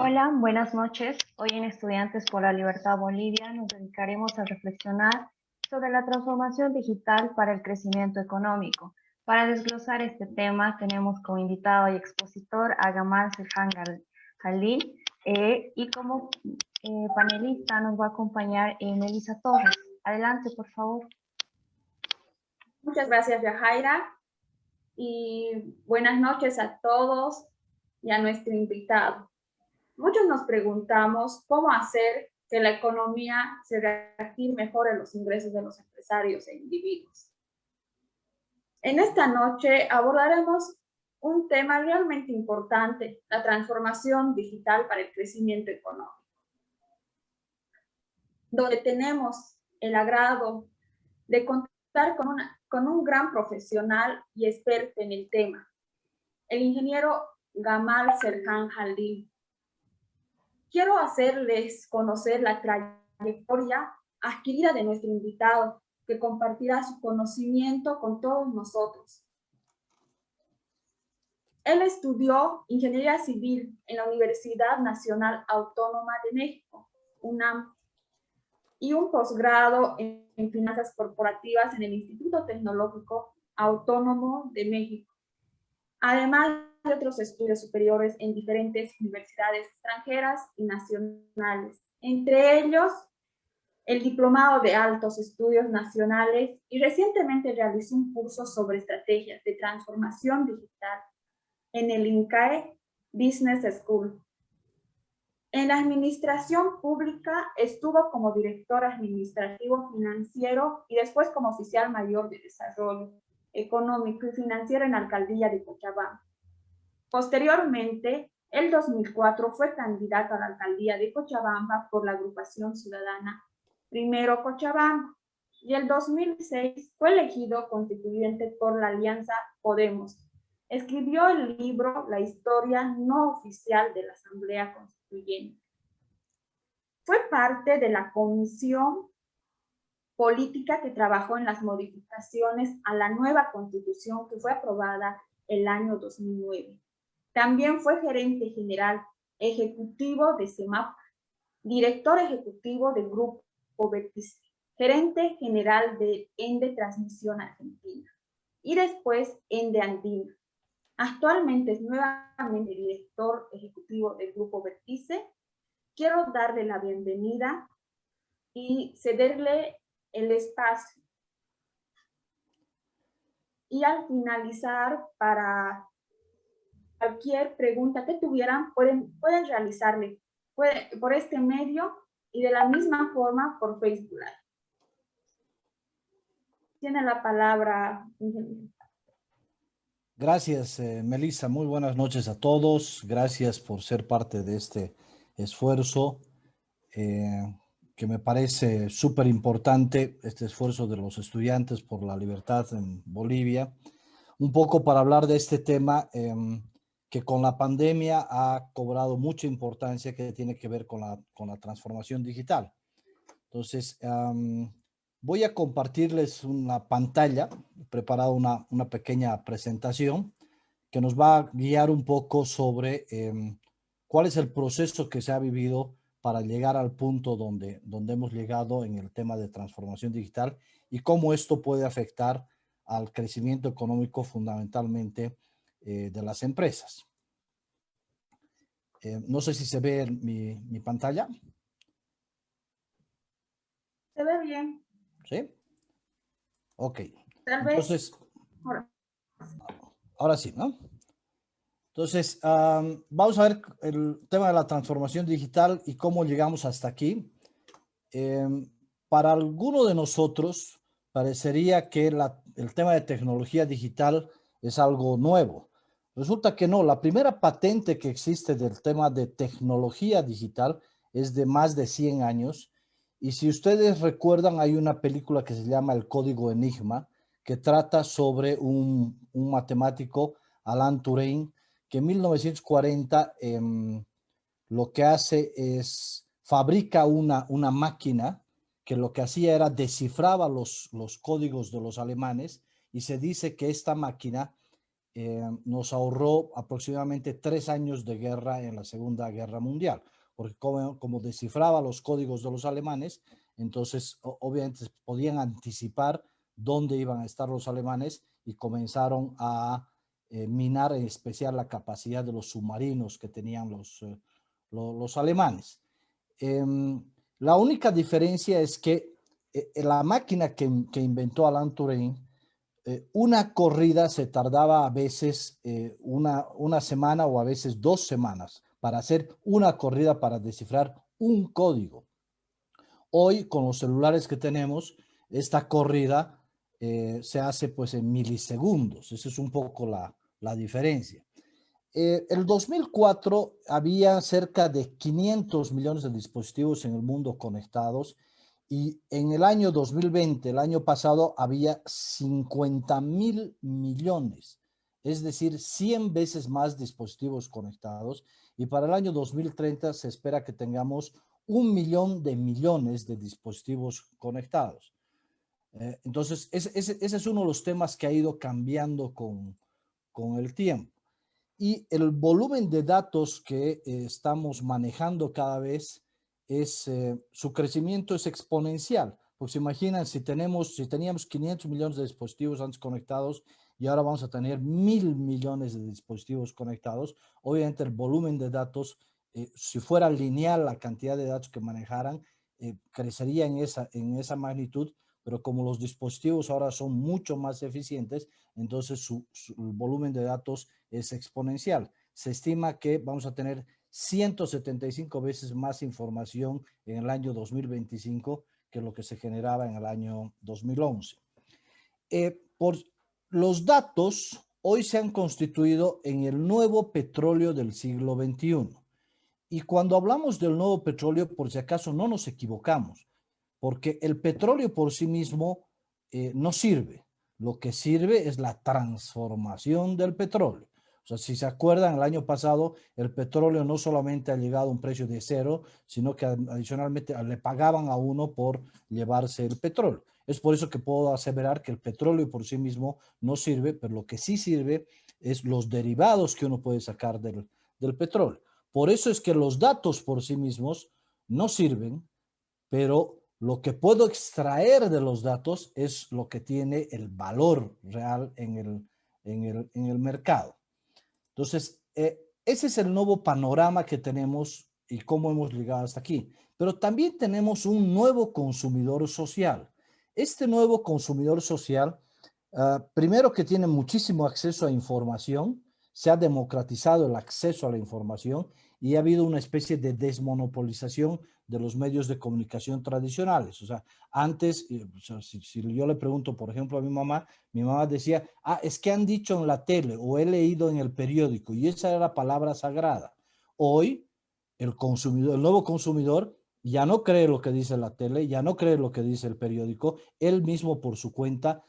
Hola, buenas noches. Hoy en Estudiantes por la Libertad Bolivia nos dedicaremos a reflexionar sobre la transformación digital para el crecimiento económico. Para desglosar este tema tenemos como invitado y expositor a Gamal Serhan Jalil y como panelista nos va a acompañar Melissa Torres. Adelante, por favor. Muchas gracias, Yajaira, y buenas noches a todos y a nuestro invitado. Muchos nos preguntamos cómo hacer que la economía se reactive mejor en los ingresos de los empresarios e individuos. En esta noche abordaremos un tema realmente importante, la transformación digital para el crecimiento económico, donde tenemos el agrado de contar con un gran profesional y experto en el tema, el ingeniero Gamal Serhan Jalil. Quiero hacerles conocer la trayectoria adquirida de nuestro invitado, que compartirá su conocimiento con todos nosotros. Él estudió Ingeniería Civil en la Universidad Nacional Autónoma de México, UNAM, y un posgrado en Finanzas Corporativas en el Instituto Tecnológico Autónomo de México, además de otros estudios superiores en diferentes universidades extranjeras y nacionales, entre ellos el Diplomado de Altos Estudios Nacionales, y recientemente realizó un curso sobre estrategias de transformación digital en el INCAE Business School. En la administración pública estuvo como director administrativo financiero y después como oficial mayor de desarrollo económico y financiero en la alcaldía de Cochabamba. Posteriormente, el 2004 fue candidato a la alcaldía de Cochabamba por la agrupación ciudadana Primero Cochabamba, y el 2006 fue elegido constituyente por la Alianza Podemos. Escribió el libro La historia no oficial de la Asamblea Constituyente. Fue parte de la comisión política que trabajó en las modificaciones a la nueva Constitución que fue aprobada el año 2009. También fue gerente general ejecutivo de CEMAP, director ejecutivo del Grupo Vertice, gerente general de Ende Transmisión Argentina y después Ende Andina. Actualmente es nuevamente director ejecutivo del Grupo Vertice. Quiero darle la bienvenida y cederle el espacio. Y al finalizar, para cualquier pregunta que tuvieran, pueden realizarle por este medio y de la misma forma por Facebook Live. Tiene la palabra, ingeniero. Gracias, Melissa. Muy buenas noches a todos. Gracias por ser parte de este esfuerzo que me parece súper importante, este esfuerzo de los estudiantes por la libertad en Bolivia. Un poco para hablar de este tema que con la pandemia ha cobrado mucha importancia, que tiene que ver con la transformación digital. Entonces, voy a compartirles una pantalla, he preparado una pequeña presentación que nos va a guiar un poco sobre cuál es el proceso que se ha vivido para llegar al punto donde hemos llegado en el tema de transformación digital y cómo esto puede afectar al crecimiento económico fundamentalmente de las empresas. No sé si se ve mi pantalla. ¿Se ve bien? ¿Sí? Ok. Tal Entonces, vez. ahora sí, ¿no? Entonces, vamos a ver el tema de la transformación digital y cómo llegamos hasta aquí. Para alguno de nosotros parecería que el tema de tecnología digital es algo nuevo. Resulta que no. La primera patente que existe del tema de tecnología digital es de más de 100 años. Y si ustedes recuerdan, hay una película que se llama El Código Enigma, que trata sobre un matemático, Alan Turing, que en 1940 lo que hace es fabrica una máquina que lo que hacía era descifraba los códigos de los alemanes, y se dice que esta máquina nos ahorró aproximadamente 3 años de guerra en la Segunda Guerra Mundial, porque como descifraba los códigos de los alemanes, entonces obviamente podían anticipar dónde iban a estar los alemanes y comenzaron a minar en especial la capacidad de los submarinos que tenían los alemanes. La única diferencia es que la máquina que inventó Alan Turing, una corrida se tardaba a veces una semana o a veces 2 semanas para hacer una corrida para descifrar un código. Hoy, con los celulares que tenemos, esta corrida se hace pues en milisegundos. Esa es un poco la diferencia. El 2004 había cerca de 500 millones de dispositivos en el mundo conectados y en el año 2020, el año pasado, había 50.000 millones, es decir, 100 veces más dispositivos conectados, y para el año 2030 se espera que tengamos 1 millón de millones de dispositivos conectados. Entonces, ese es uno de los temas que ha ido cambiando con el tiempo. Y el volumen de datos que estamos manejando cada vez su crecimiento es exponencial. Pues se imaginan si teníamos 500 millones de dispositivos antes conectados y ahora vamos a tener 1.000 millones de dispositivos conectados. Obviamente el volumen de datos, si fuera lineal la cantidad de datos que manejaran, crecería en esa magnitud, pero como los dispositivos ahora son mucho más eficientes, entonces su volumen de datos es exponencial. Se estima que vamos a tener 175 veces más información en el año 2025 que lo que se generaba en el año 2011. Por los datos hoy se han constituido en el nuevo petróleo del siglo XXI. Y cuando hablamos del nuevo petróleo, por si acaso no nos equivocamos, porque el petróleo por sí mismo no sirve. Lo que sirve es la transformación del petróleo. O sea, si se acuerdan, el año pasado el petróleo no solamente ha llegado a un precio de 0, sino que adicionalmente le pagaban a uno por llevarse el petróleo. Es por eso que puedo aseverar que el petróleo por sí mismo no sirve, pero lo que sí sirve es los derivados que uno puede sacar del petróleo. Por eso es que los datos por sí mismos no sirven, pero lo que puedo extraer de los datos es lo que tiene el valor real en el mercado. Entonces, ese es el nuevo panorama que tenemos y cómo hemos llegado hasta aquí. Pero también tenemos un nuevo consumidor social. Este nuevo consumidor social, primero que tiene muchísimo acceso a información, se ha democratizado el acceso a la información y ha habido una especie de desmonopolización de los medios de comunicación tradicionales. O sea, antes, o sea, si yo le pregunto, por ejemplo, a mi mamá decía, es que han dicho en la tele o he leído en el periódico, y esa era la palabra sagrada. Hoy, el nuevo consumidor ya no cree lo que dice la tele, ya no cree lo que dice el periódico, él mismo por su cuenta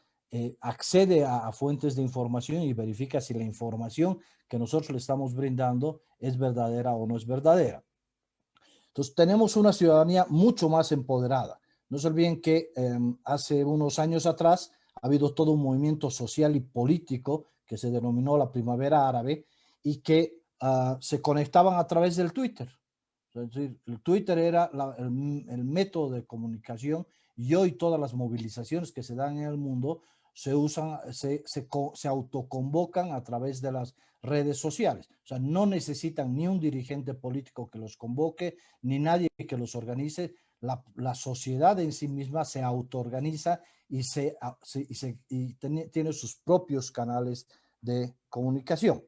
accede a fuentes de información y verifica si la información que nosotros le estamos brindando es verdadera o no es verdadera. Entonces, tenemos una ciudadanía mucho más empoderada. No se olviden que hace unos años atrás ha habido todo un movimiento social y político que se denominó la Primavera Árabe y que se conectaban a través del Twitter. Es decir, el Twitter era el método de comunicación, y hoy todas las movilizaciones que se dan en el mundo se autoconvocan a través de las redes sociales. O sea, no necesitan ni un dirigente político que los convoque, ni nadie que los organice. La sociedad en sí misma se autoorganiza y tiene sus propios canales de comunicación.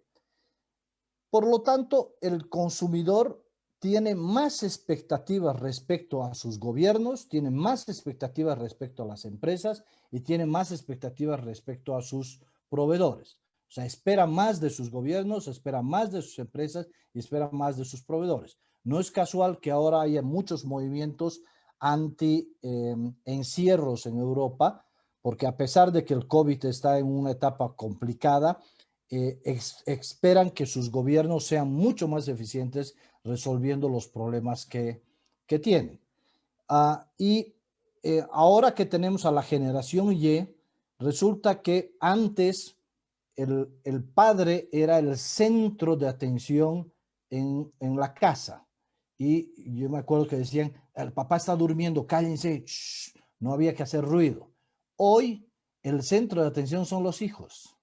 Por lo tanto, el consumidor tiene más expectativas respecto a sus gobiernos, tiene más expectativas respecto a las empresas y tiene más expectativas respecto a sus proveedores. O sea, espera más de sus gobiernos, espera más de sus empresas y espera más de sus proveedores. No es casual que ahora haya muchos movimientos anti-encierros en Europa, porque a pesar de que el COVID está en una etapa complicada, esperan que sus gobiernos sean mucho más eficientes resolviendo los problemas que tienen. Ahora que tenemos a la generación Y, resulta que antes el padre era el centro de atención en la casa. Y yo me acuerdo que decían, el papá está durmiendo, cállense, shh, no había que hacer ruido. Hoy el centro de atención son los hijos.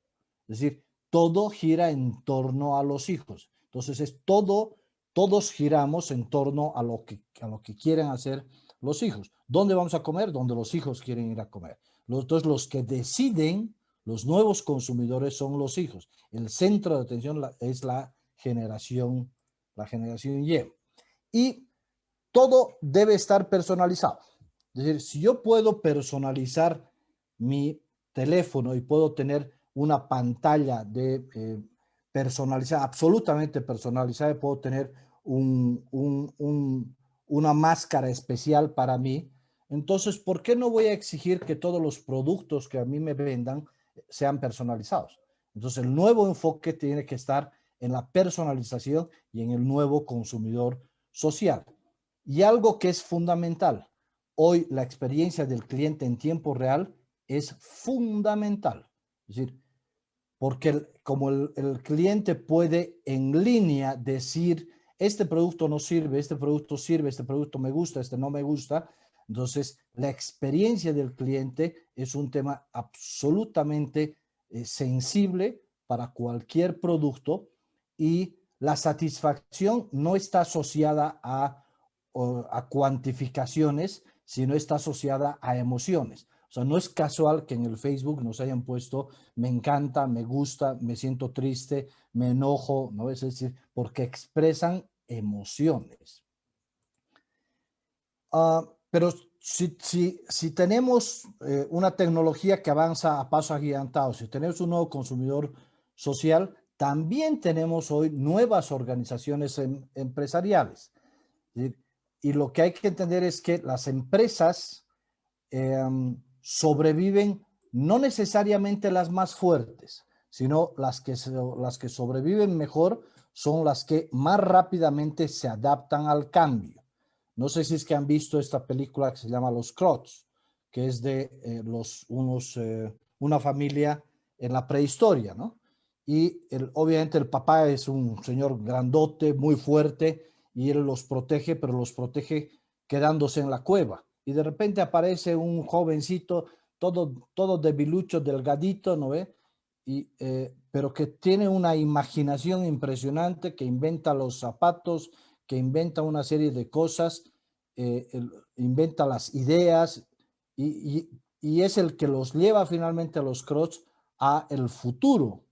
Es decir, todo gira en torno a los hijos. Entonces todos giramos en torno a lo que quieren hacer los hijos. ¿Dónde vamos a comer? Donde los hijos quieren ir a comer. Entonces los que deciden, los nuevos consumidores son los hijos. El centro de atención es la generación Y. Y todo debe estar personalizado. Es decir, si yo puedo personalizar mi teléfono y puedo tener una pantalla personalizada, absolutamente personalizada, puedo tener una máscara especial para mí, entonces, ¿por qué no voy a exigir que todos los productos que a mí me vendan sean personalizados? Entonces, el nuevo enfoque tiene que estar en la personalización y en el nuevo consumidor social. Y algo que es fundamental, hoy la experiencia del cliente en tiempo real es fundamental. Es decir, porque como el cliente puede en línea decir, este producto no sirve, este producto sirve, este producto me gusta, este no me gusta. Entonces, la experiencia del cliente es un tema absolutamente sensible para cualquier producto y la satisfacción no está asociada a cuantificaciones, sino está asociada a emociones. O sea, no es casual que en el Facebook nos hayan puesto me encanta, me gusta, me siento triste, me enojo, ¿no? Es decir, porque expresan emociones. Pero si tenemos una tecnología que avanza a pasos agigantados, si tenemos un nuevo consumidor social, también tenemos hoy nuevas organizaciones empresariales. Y lo que hay que entender es que las empresas sobreviven no necesariamente las más fuertes, sino las que sobreviven mejor son las que más rápidamente se adaptan al cambio. No sé si es que han visto esta película que se llama Los Crocs, que es de una familia en la prehistoria, ¿no? Y obviamente el papá es un señor grandote, muy fuerte, y él los protege, pero los protege quedándose en la cueva. Y de repente aparece un jovencito, todo debilucho, delgadito, ¿no ve? Pero que tiene una imaginación impresionante, que inventa los zapatos, que inventa una serie de cosas, inventa las ideas y es el que los lleva finalmente a los Crocs a el futuro.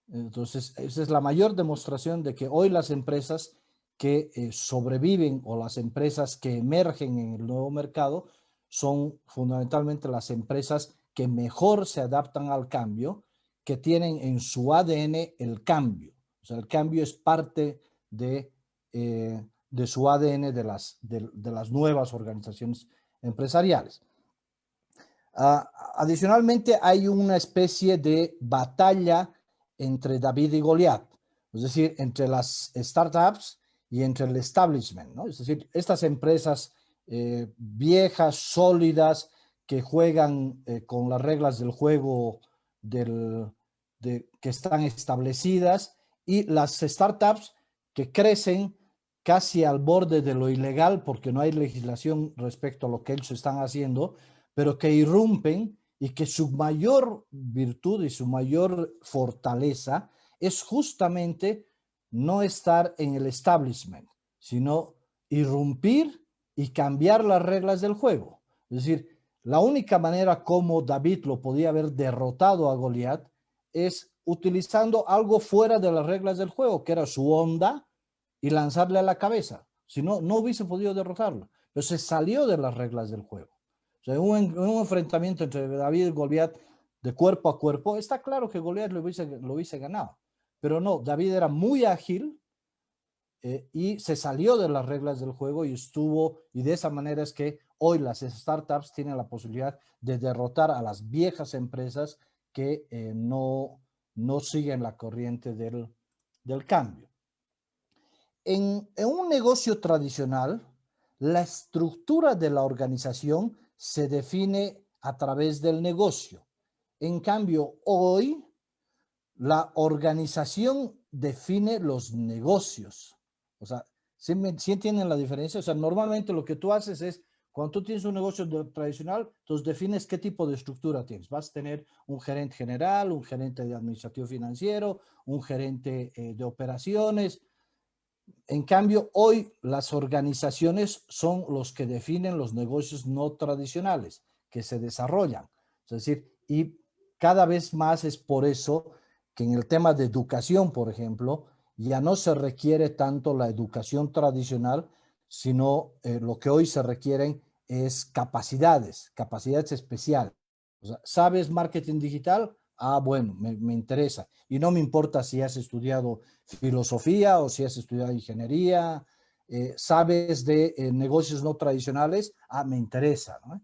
Entonces, esa es la mayor demostración de que hoy las empresas que sobreviven o las empresas que emergen en el nuevo mercado son fundamentalmente las empresas que mejor se adaptan al cambio, que tienen en su ADN el cambio. O sea, el cambio es parte de su ADN de las nuevas organizaciones empresariales. Adicionalmente, hay una especie de batalla entre David y Goliat, es decir, entre las startups y entre el establishment, ¿no? Es decir, estas empresas viejas, sólidas, que juegan con las reglas del juego que están establecidas, y las startups que crecen casi al borde de lo ilegal porque no hay legislación respecto a lo que ellos están haciendo, pero que irrumpen y que su mayor virtud y su mayor fortaleza es justamente no estar en el establishment, sino irrumpir y cambiar las reglas del juego. Es decir, la única manera como David lo podía haber derrotado a Goliat es utilizando algo fuera de las reglas del juego, que era su onda, y lanzarle a la cabeza. Si no, no hubiese podido derrotarlo. Pero se salió de las reglas del juego. O sea, un enfrentamiento entre David y Goliat de cuerpo a cuerpo, está claro que Goliat lo hubiese ganado. Pero no, David era muy ágil y se salió de las reglas del juego y de esa manera es que hoy las startups tienen la posibilidad de derrotar a las viejas empresas que no siguen la corriente del cambio. En un negocio tradicional, la estructura de la organización se define a través del negocio. En cambio, hoy la organización define los negocios. O sea, ¿sí entienden la diferencia? O sea, normalmente lo que tú haces es, cuando tú tienes un negocio tradicional, entonces defines qué tipo de estructura tienes. Vas a tener un gerente general, un gerente de administrativo financiero, un gerente de operaciones. En cambio, hoy las organizaciones son los que definen los negocios no tradicionales que se desarrollan. Es decir, y cada vez más es por eso que en el tema de educación, por ejemplo, ya no se requiere tanto la educación tradicional, sino lo que hoy se requieren es capacidades especiales. O sea, ¿sabes marketing digital? Ah, bueno, me interesa. Y no me importa si has estudiado filosofía o si has estudiado ingeniería, sabes de negocios no tradicionales, ah, me interesa, ¿no?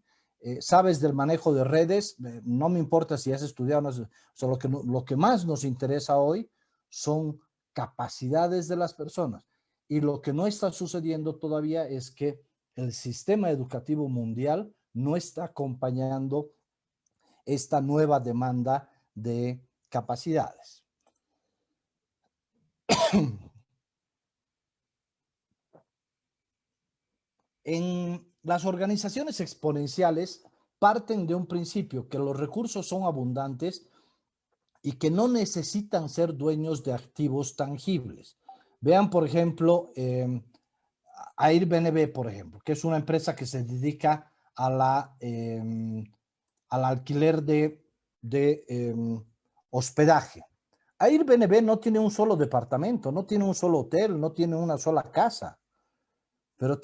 Sabes del manejo de redes, no me importa si has estudiado, o sea, lo que más nos interesa hoy son capacidades de las personas. Y lo que no está sucediendo todavía es que el sistema educativo mundial no está acompañando esta nueva demanda de capacidades. En las organizaciones exponenciales parten de un principio que los recursos son abundantes y que no necesitan ser dueños de activos tangibles. Vean, por ejemplo, Airbnb, por ejemplo, que es una empresa que se dedica al alquiler de hospedaje. Airbnb no tiene un solo departamento, no tiene un solo hotel, no tiene una sola casa, pero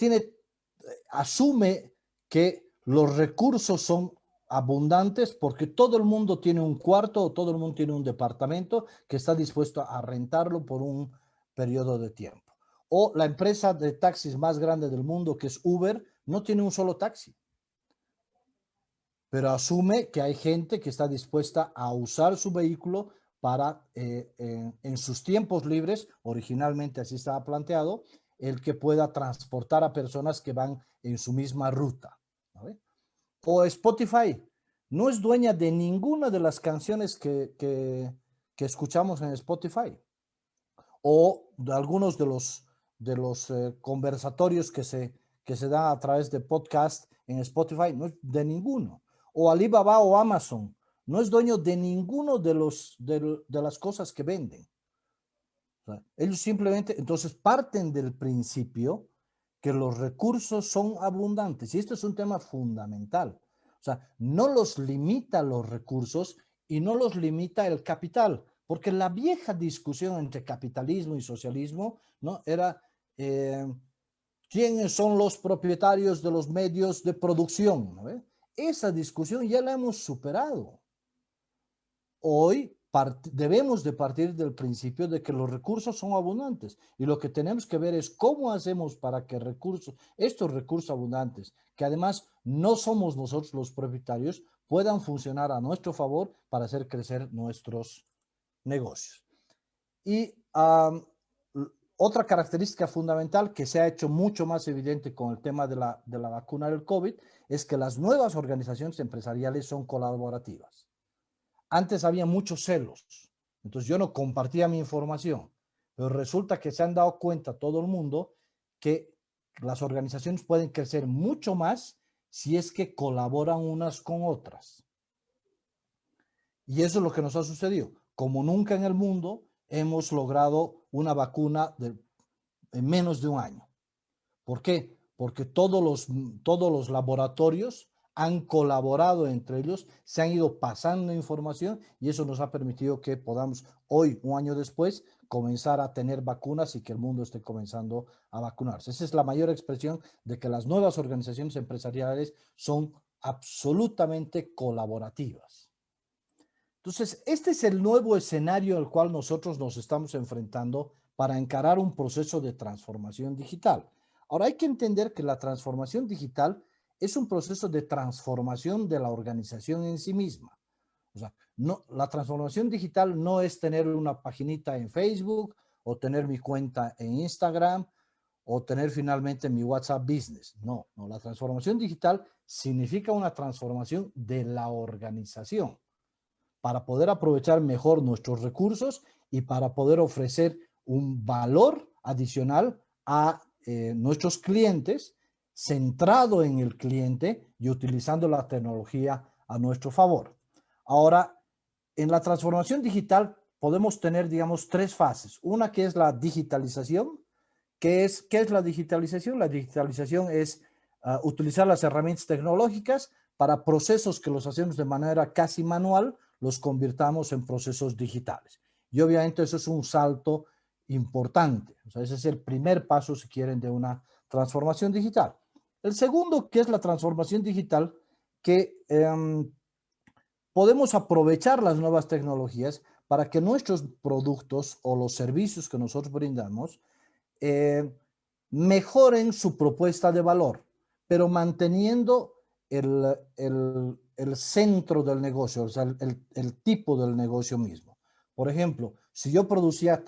asume que los recursos son abundantes porque todo el mundo tiene un cuarto o todo el mundo tiene un departamento que está dispuesto a rentarlo por un periodo de tiempo. O la empresa de taxis más grande del mundo, que es Uber, no tiene un solo taxi, pero asume que hay gente que está dispuesta a usar su vehículo para, en sus tiempos libres, originalmente así estaba planteado, el que pueda transportar a personas que van en su misma ruta, ¿vale? O Spotify no es dueña de ninguna de las canciones que escuchamos en Spotify, o de algunos de los conversatorios que se dan a través de podcast en Spotify, no es de ninguno. O Alibaba o Amazon no es dueño de ninguno de las cosas que venden. O sea, ellos simplemente, entonces parten del principio que los recursos son abundantes. Y esto es un tema fundamental. O sea, no los limita los recursos y no los limita el capital. Porque la vieja discusión entre capitalismo y socialismo, ¿no? Era quiénes son los propietarios de los medios de producción, ¿no? Esa discusión ya la hemos superado. Hoy debemos de partir del principio de que los recursos son abundantes y lo que tenemos que ver es cómo hacemos para que estos recursos abundantes, que además no somos nosotros los propietarios, puedan funcionar a nuestro favor para hacer crecer nuestros negocios. Y otra característica fundamental que se ha hecho mucho más evidente con el tema de la vacuna del COVID es que las nuevas organizaciones empresariales son colaborativas. Antes había muchos celos, entonces yo no compartía mi información, pero resulta que se han dado cuenta todo el mundo que las organizaciones pueden crecer mucho más si es que colaboran unas con otras. Y eso es lo que nos ha sucedido. Como nunca en el mundo hemos logrado una vacuna en menos de un año. ¿Por qué? Porque todos los laboratorios han colaborado entre ellos, se han ido pasando información y eso nos ha permitido que podamos hoy, un año después, comenzar a tener vacunas y que el mundo esté comenzando a vacunarse. Esa es la mayor expresión de que las nuevas organizaciones empresariales son absolutamente colaborativas. Entonces, este es el nuevo escenario al cual nosotros nos estamos enfrentando para encarar un proceso de transformación digital. Ahora hay que entender que la transformación digital es un proceso de transformación de la organización en sí misma. O sea, no, la transformación digital no es tener una paginita en Facebook o tener mi cuenta en Instagram o tener finalmente mi WhatsApp Business. No, no, la transformación digital significa una transformación de la organización para poder aprovechar mejor nuestros recursos y para poder ofrecer un valor adicional a nuestros clientes, centrado en el cliente y utilizando la tecnología a nuestro favor. Ahora, en la transformación digital podemos tener, digamos, tres fases. Una que es la digitalización. ¿Qué es la digitalización? La digitalización es utilizar las herramientas tecnológicas para procesos que los hacemos de manera casi manual, los convirtamos en procesos digitales. Y obviamente eso es un salto importante. O sea, ese es el primer paso, si quieren, de una transformación digital. El segundo, que es la transformación digital, que podemos aprovechar las nuevas tecnologías para que nuestros productos o los servicios que nosotros brindamos mejoren su propuesta de valor, pero manteniendo el centro del negocio, o sea, el tipo del negocio mismo. Por ejemplo, si yo producía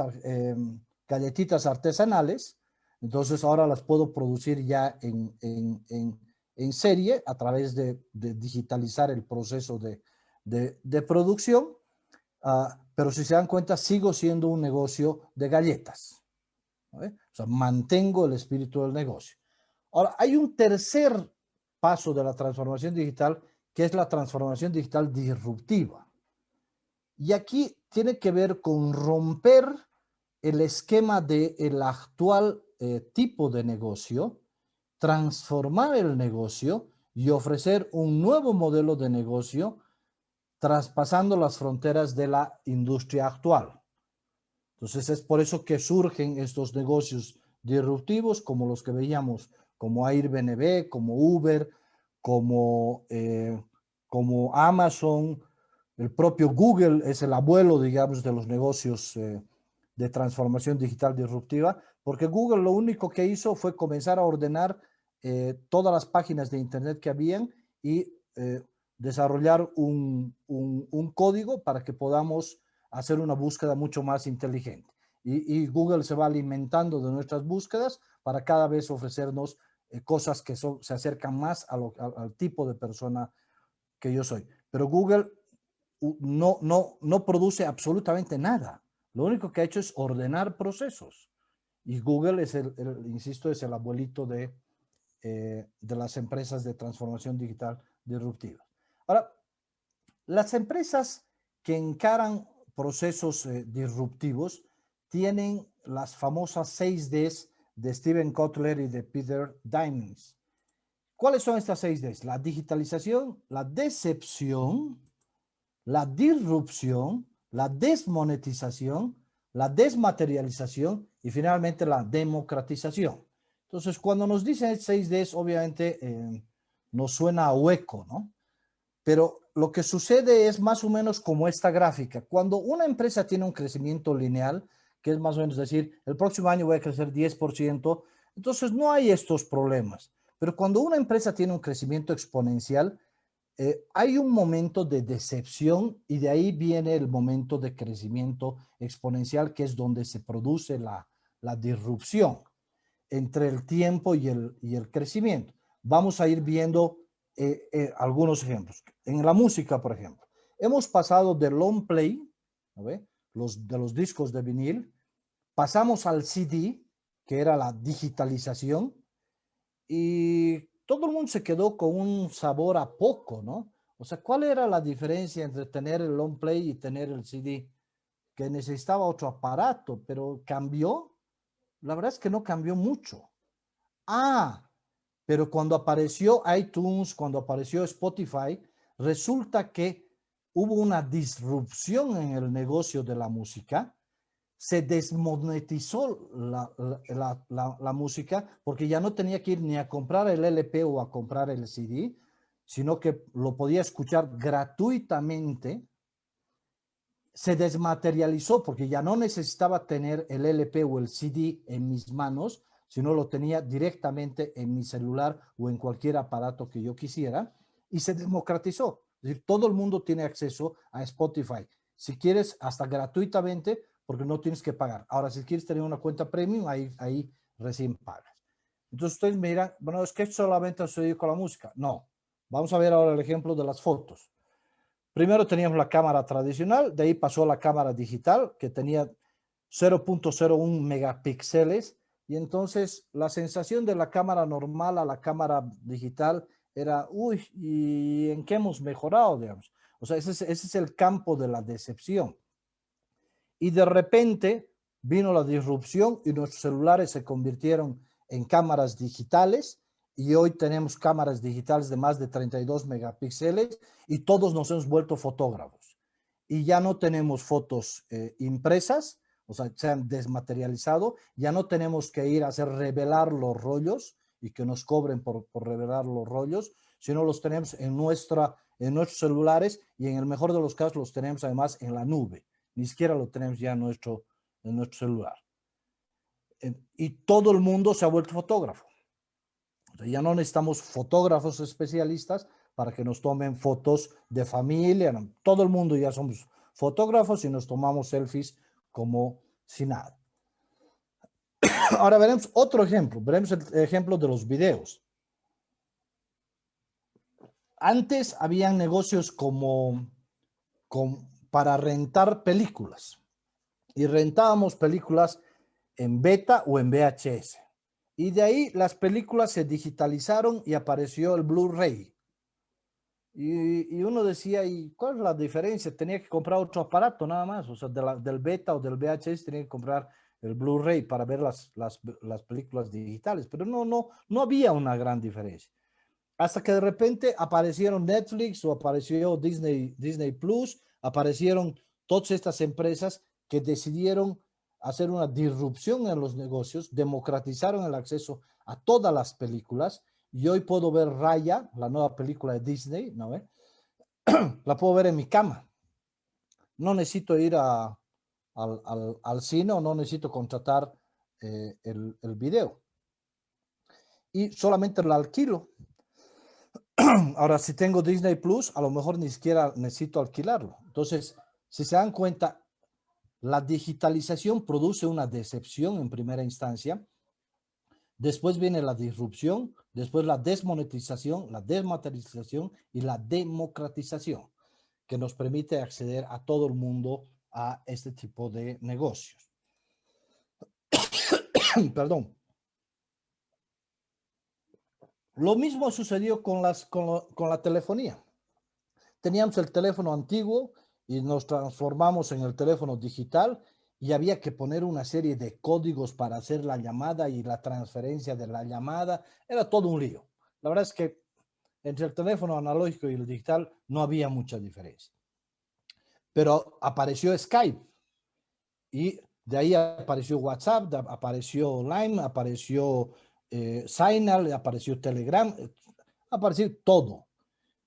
galletitas artesanales, entonces ahora las puedo producir ya en serie a través de digitalizar el proceso de producción, pero si se dan cuenta, sigo siendo un negocio de galletas. ¿No? O sea, mantengo el espíritu del negocio. Ahora, hay un tercer paso de la transformación digital, que es la transformación digital disruptiva. Y aquí tiene que ver con romper el esquema del actual tipo de negocio, transformar el negocio y ofrecer un nuevo modelo de negocio traspasando las fronteras de la industria actual. Entonces es por eso que surgen estos negocios disruptivos como los que veíamos, como Airbnb, como Uber, como Amazon. El propio Google es el abuelo, digamos, de los negocios de transformación digital disruptiva, porque Google lo único que hizo fue comenzar a ordenar todas las páginas de Internet que habían y desarrollar un código para que podamos hacer una búsqueda mucho más inteligente. Y Google se va alimentando de nuestras búsquedas para cada vez ofrecernos cosas que se acercan más al tipo de persona que yo soy. Pero Google no produce absolutamente nada. Lo único que ha hecho es ordenar procesos. Y Google es insisto, es el abuelito de las empresas de transformación digital disruptiva. Ahora, las empresas que encaran procesos disruptivos tienen las famosas 6Ds de Steven Kotler y de Peter Diamandis. ¿Cuáles son estas 6Ds? La digitalización, la decepción, la disrupción, la desmonetización, la desmaterialización y finalmente la democratización. Entonces, cuando nos dicen 6Ds, obviamente nos suena a hueco, ¿no? Pero lo que sucede es más o menos como esta gráfica. Cuando una empresa tiene un crecimiento lineal, que es más o menos decir, el próximo año voy a crecer 10%, entonces no hay estos problemas. Pero cuando una empresa tiene un crecimiento exponencial, hay un momento de decepción y de ahí viene el momento de crecimiento exponencial, que es donde se produce la disrupción entre el tiempo y el crecimiento. Vamos a ir viendo algunos ejemplos. En la música, por ejemplo, hemos pasado del long play, de los discos de vinil, pasamos al CD, que era la digitalización, y todo el mundo se quedó con un sabor a poco, ¿no? O sea, ¿cuál era la diferencia entre tener el long play y tener el CD? Que necesitaba otro aparato, pero ¿cambió? La verdad es que no cambió mucho. Pero cuando apareció iTunes, cuando apareció Spotify, resulta que hubo una disrupción en el negocio de la música. Se desmonetizó la música porque ya no tenía que ir ni a comprar el LP o a comprar el CD, sino que lo podía escuchar gratuitamente. Se desmaterializó porque ya no necesitaba tener el LP o el CD en mis manos, sino lo tenía directamente en mi celular o en cualquier aparato que yo quisiera, y se democratizó. Es decir, todo el mundo tiene acceso a Spotify. Si quieres, hasta gratuitamente, porque no tienes que pagar. Ahora, si quieres tener una cuenta premium, ahí recién pagas. Entonces ustedes me dirán, bueno, es que solamente sucedió con la música. No. Vamos a ver ahora el ejemplo de las fotos. primero teníamos la cámara tradicional, de ahí pasó a la cámara digital, que tenía 0.01 megapíxeles, y entonces la sensación de la cámara normal a la cámara digital era, uy, ¿y en qué hemos mejorado, digamos? O sea, ese es el campo de la decepción. Y de repente vino la disrupción y nuestros celulares se convirtieron en cámaras digitales, y hoy tenemos cámaras digitales de más de 32 megapíxeles y todos nos hemos vuelto fotógrafos. Y ya no tenemos fotos impresas, o sea, se han desmaterializado, ya no tenemos que ir a hacer revelar los rollos y que nos cobren por revelar los rollos, sino los tenemos en nuestros celulares, y en el mejor de los casos los tenemos además en la nube. Ni siquiera lo tenemos ya en nuestro celular. Y todo el mundo se ha vuelto fotógrafo. O sea, ya no necesitamos fotógrafos especialistas para que nos tomen fotos de familia. No, todo el mundo ya somos fotógrafos y nos tomamos selfies como si nada. Ahora veremos otro ejemplo. Veremos el ejemplo de los videos. Antes habían negocios para rentar películas. Y rentábamos películas en beta o en VHS. Y de ahí las películas se digitalizaron y apareció el Blu-ray. Y uno decía, ¿y cuál es la diferencia? Tenía que comprar otro aparato nada más. O sea, del beta o del VHS tenía que comprar el Blu-ray para ver las películas digitales. Pero no había una gran diferencia. Hasta que de repente aparecieron Netflix o apareció Disney Plus, aparecieron todas estas empresas que decidieron hacer una disrupción en los negocios, democratizaron el acceso a todas las películas, y hoy puedo ver Raya, la nueva película de Disney, ¿no? La puedo ver en mi cama. No necesito ir al cine, o no necesito contratar el video. Y solamente la alquilo. Ahora, si tengo Disney Plus, a lo mejor ni siquiera necesito alquilarlo. Entonces, si se dan cuenta, la digitalización produce una decepción en primera instancia. Después viene la disrupción, después la desmonetización, la desmaterialización y la democratización, que nos permite acceder a todo el mundo a este tipo de negocios. Perdón. Lo mismo sucedió con la telefonía. Teníamos el teléfono antiguo y nos transformamos en el teléfono digital, y había que poner una serie de códigos para hacer la llamada y la transferencia de la llamada. Era todo un lío. La verdad es que entre el teléfono analógico y el digital no había mucha diferencia. Pero apareció Skype, y de ahí apareció WhatsApp, apareció Line, apareció Signal, apareció Telegram, apareció todo,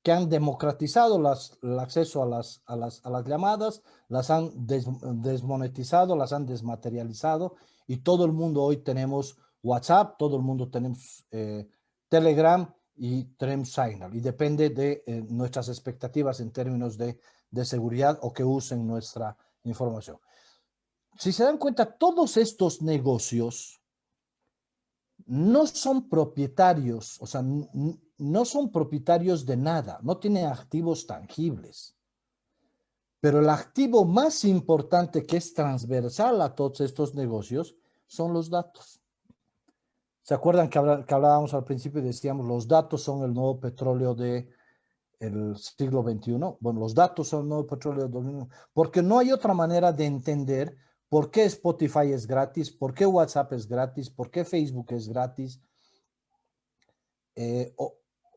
que han democratizado el acceso a las llamadas, las han desmonetizado, las han desmaterializado, y todo el mundo hoy tenemos WhatsApp, todo el mundo tenemos Telegram y tenemos Signal, y depende de nuestras expectativas en términos de seguridad o que usen nuestra información. Si se dan cuenta, todos estos negocios no son propietarios, o sea, no son propietarios de nada, no tienen activos tangibles. Pero el activo más importante, que es transversal a todos estos negocios, son los datos. ¿Se acuerdan que hablábamos al principio y decíamos los datos son el nuevo petróleo del siglo XXI? Bueno, los datos son el nuevo petróleo del XXI, porque no hay otra manera de entender por qué Spotify es gratis, por qué WhatsApp es gratis, por qué Facebook es gratis.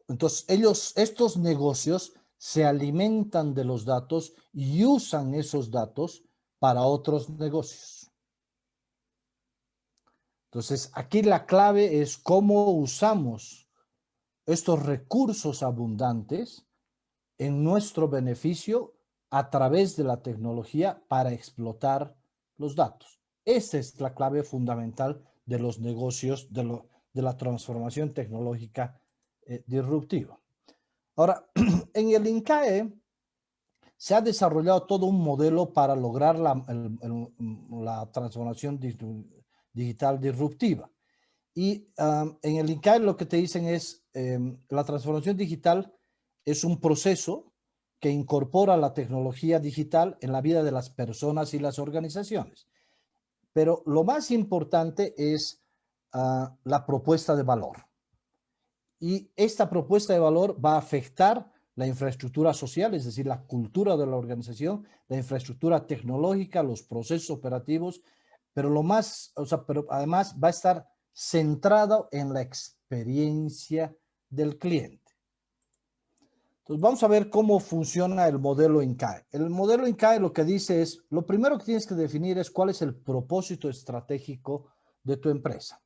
Entonces, estos negocios se alimentan de los datos y usan esos datos para otros negocios. Entonces, aquí la clave es cómo usamos estos recursos abundantes en nuestro beneficio a través de la tecnología para explotar los datos. Esa es la clave fundamental de los negocios, de la transformación tecnológica disruptiva. Ahora, en el INCAE se ha desarrollado todo un modelo para lograr la transformación digital disruptiva. Y en el INCAE lo que te dicen es, la transformación digital es un proceso que incorpora la tecnología digital en la vida de las personas y las organizaciones. Pero lo más importante es la propuesta de valor. Y esta propuesta de valor va a afectar la infraestructura social, es decir, la cultura de la organización, la infraestructura tecnológica, los procesos operativos, pero pero además va a estar centrado en la experiencia del cliente. Entonces vamos a ver cómo funciona el modelo INCAE. El modelo INCAE lo que dice es, lo primero que tienes que definir es cuál es el propósito estratégico de tu empresa.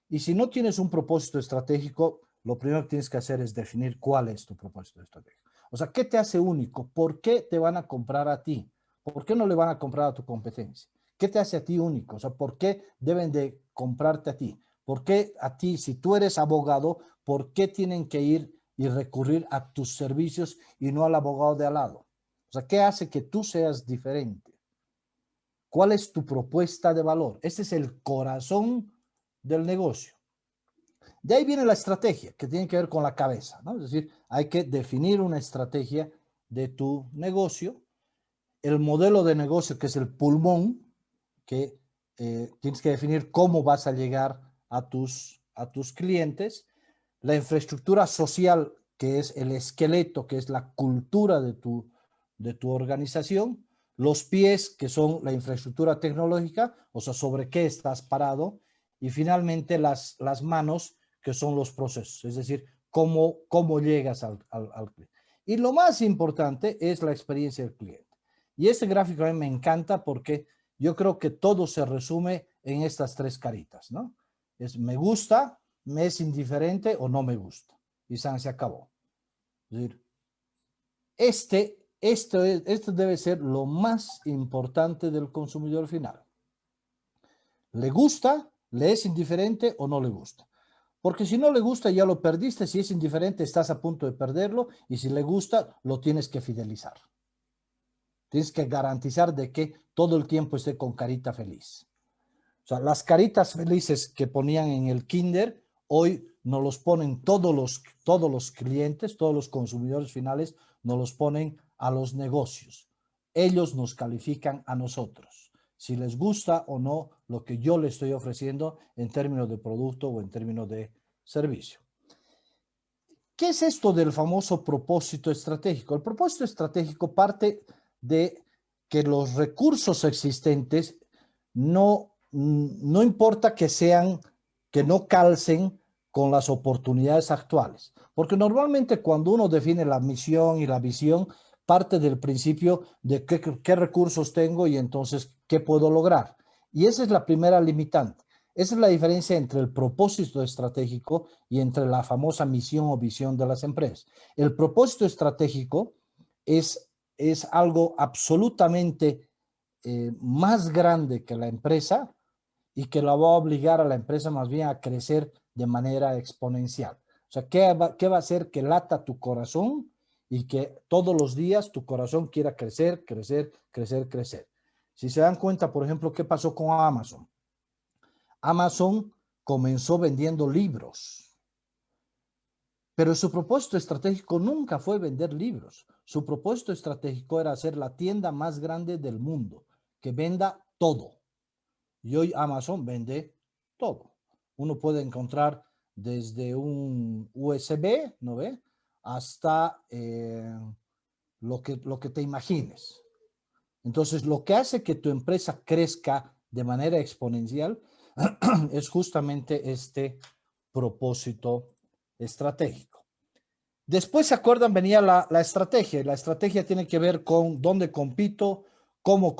Y si no tienes un propósito estratégico, lo primero que tienes que hacer es definir cuál es tu propósito estratégico. O sea, ¿qué te hace único? ¿Por qué te van a comprar a ti? ¿Por qué no le van a comprar a tu competencia? ¿Qué te hace a ti único? O sea, ¿por qué deben de comprarte a ti? ¿Por qué a ti, si tú eres abogado, por qué tienen que ir y recurrir a tus servicios y no al abogado de al lado? O sea, ¿qué hace que tú seas diferente? ¿Cuál es tu propuesta de valor? Este es el corazón del negocio. De ahí viene la estrategia, que tiene que ver con la cabeza, ¿no? Es decir, hay que definir una estrategia de tu negocio, el modelo de negocio, que es el pulmón, que tienes que definir cómo vas a llegar a tus clientes, la infraestructura social, que es el esqueleto, que es la cultura de tu organización, los pies, que son la infraestructura tecnológica, o sea, sobre qué estás parado, y finalmente las manos, que son los procesos, es decir, cómo llegas al cliente. Y lo más importante es la experiencia del cliente. Y este gráfico a mí me encanta porque yo creo que todo se resume en estas tres caritas, ¿no? Es me gusta, me es indiferente o no me gusta. Y se acabó. Es decir, esto debe ser lo más importante del consumidor final. ¿Le gusta, le es indiferente o no le gusta? Porque si no le gusta ya lo perdiste, si es indiferente estás a punto de perderlo y si le gusta lo tienes que fidelizar. Tienes que garantizar de que todo el tiempo esté con carita feliz. O sea, las caritas felices que ponían en el kinder, hoy nos los ponen todos los clientes, todos los consumidores finales, nos los ponen a los negocios. Ellos nos califican a nosotros, si les gusta o no lo que yo les estoy ofreciendo en términos de producto o en términos de servicio. ¿Qué es esto del famoso propósito estratégico? El propósito estratégico parte de que los recursos existentes no importa que no calcen con las oportunidades actuales. Porque normalmente cuando uno define la misión y la visión, parte del principio de qué recursos tengo y entonces qué puedo lograr. Y esa es la primera limitante. Esa es la diferencia entre el propósito estratégico y entre la famosa misión o visión de las empresas. El propósito estratégico es algo absolutamente más grande que la empresa y que la va a obligar a la empresa más bien a crecer de manera exponencial. O sea, ¿qué va a hacer que lata tu corazón y que todos los días tu corazón quiera crecer, crecer, crecer, crecer? Si se dan cuenta, por ejemplo, ¿qué pasó con Amazon? Amazon comenzó vendiendo libros, pero su propósito estratégico nunca fue vender libros. Su propósito estratégico era ser la tienda más grande del mundo, que venda todo. Y hoy Amazon vende todo. Uno puede encontrar desde un USB, ¿no ve? Hasta lo que te imagines. Entonces, lo que hace que tu empresa crezca de manera exponencial es justamente este propósito estratégico. Después, ¿se acuerdan? Venía la estrategia. La estrategia tiene que ver con dónde compito, cómo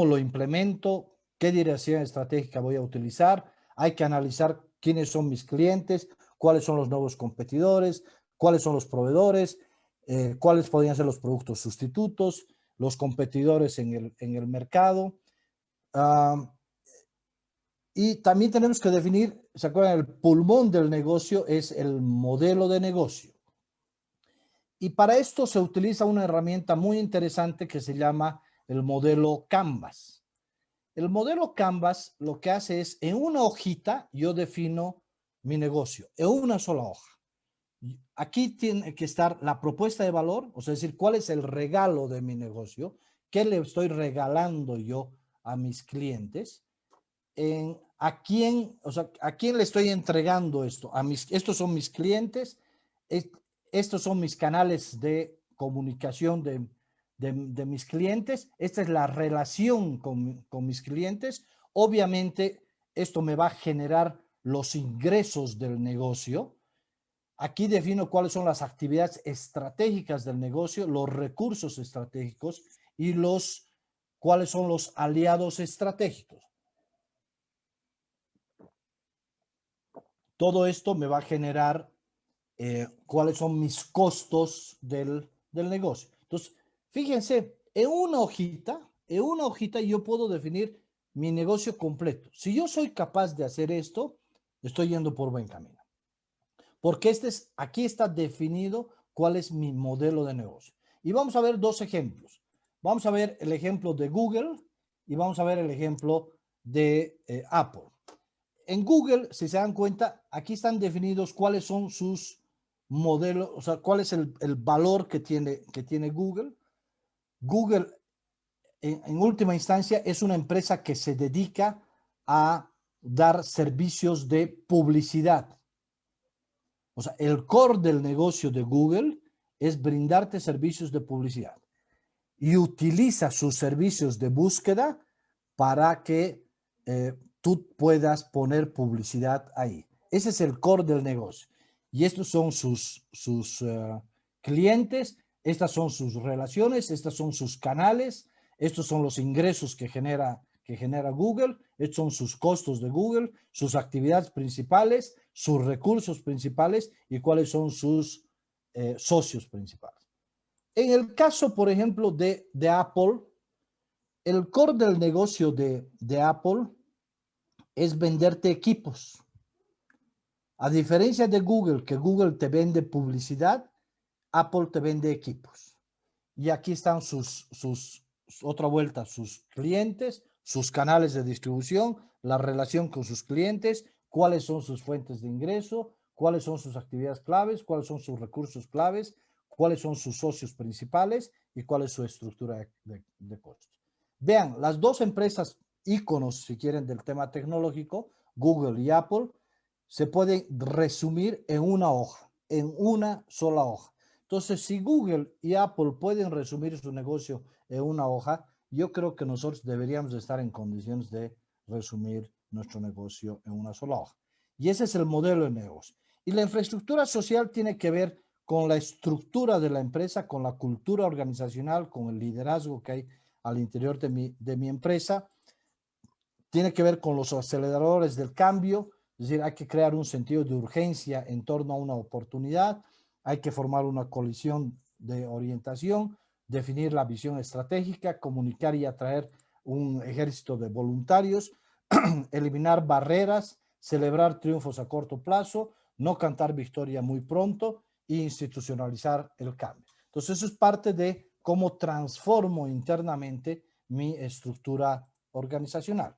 lo implemento, qué dirección estratégica voy a utilizar. Hay que analizar quiénes son mis clientes, cuáles son los nuevos competidores, cuáles son los proveedores, cuáles podrían ser los productos sustitutos, los competidores en el mercado. Y también tenemos que definir, ¿se acuerdan? El pulmón del negocio es el modelo de negocio. Y para esto se utiliza una herramienta muy interesante que se llama el modelo Canvas. El modelo Canvas lo que hace es, en una hojita, yo defino mi negocio, en una sola hoja. Aquí tiene que estar la propuesta de valor, o sea, decir, cuál es el regalo de mi negocio, qué le estoy regalando yo a mis clientes, a quién, o sea, a quién le estoy entregando esto. Estos son mis clientes, estos son mis canales de comunicación de mis clientes, esta es la relación con mis clientes. Obviamente, esto me va a generar los ingresos del negocio. Aquí defino cuáles son las actividades estratégicas del negocio, los recursos estratégicos y cuáles son los aliados estratégicos. Todo esto me va a generar cuáles son mis costos del negocio. Entonces, fíjense, en una hojita yo puedo definir mi negocio completo. Si yo soy capaz de hacer esto, estoy yendo por buen camino. Porque aquí está definido cuál es mi modelo de negocio. Y vamos a ver dos ejemplos. Vamos a ver el ejemplo de Google y vamos a ver el ejemplo de Apple. En Google, si se dan cuenta, aquí están definidos cuáles son sus modelos, o sea, cuál es el valor que tiene Google. Google, en última instancia, es una empresa que se dedica a dar servicios de publicidad. O sea, el core del negocio de Google es brindarte servicios de publicidad y utiliza sus servicios de búsqueda para que tú puedas poner publicidad ahí. Ese es el core del negocio. Y estos son sus clientes, estas son sus relaciones, estos son sus canales, estos son los ingresos que genera Google, estos son sus costos de Google, sus actividades principales, sus recursos principales y cuáles son sus socios principales. En el caso, por ejemplo, de Apple, el core del negocio de Apple es venderte equipos. A diferencia de Google, que Google te vende publicidad, Apple te vende equipos. Y aquí están otra vuelta, sus clientes, sus canales de distribución, la relación con sus clientes, cuáles son sus fuentes de ingreso, cuáles son sus actividades claves, cuáles son sus recursos claves, cuáles son sus socios principales y cuál es su estructura de costos. Vean, las dos empresas íconos, si quieren, del tema tecnológico, Google y Apple, se pueden resumir en una hoja, en una sola hoja. Entonces, si Google y Apple pueden resumir su negocio en una hoja, yo creo que nosotros deberíamos estar en condiciones de resumir nuestro negocio en una sola hoja. Y ese es el modelo de negocio. Y la infraestructura social tiene que ver con la estructura de la empresa, con la cultura organizacional, con el liderazgo que hay al interior de mi empresa. Tiene que ver con los aceleradores del cambio, es decir, hay que crear un sentido de urgencia en torno a una oportunidad, hay que formar una coalición de orientación, definir la visión estratégica, comunicar y atraer un ejército de voluntarios, eliminar barreras, celebrar triunfos a corto plazo, no cantar victoria muy pronto e institucionalizar el cambio. Entonces, eso es parte de cómo transformo internamente mi estructura organizacional.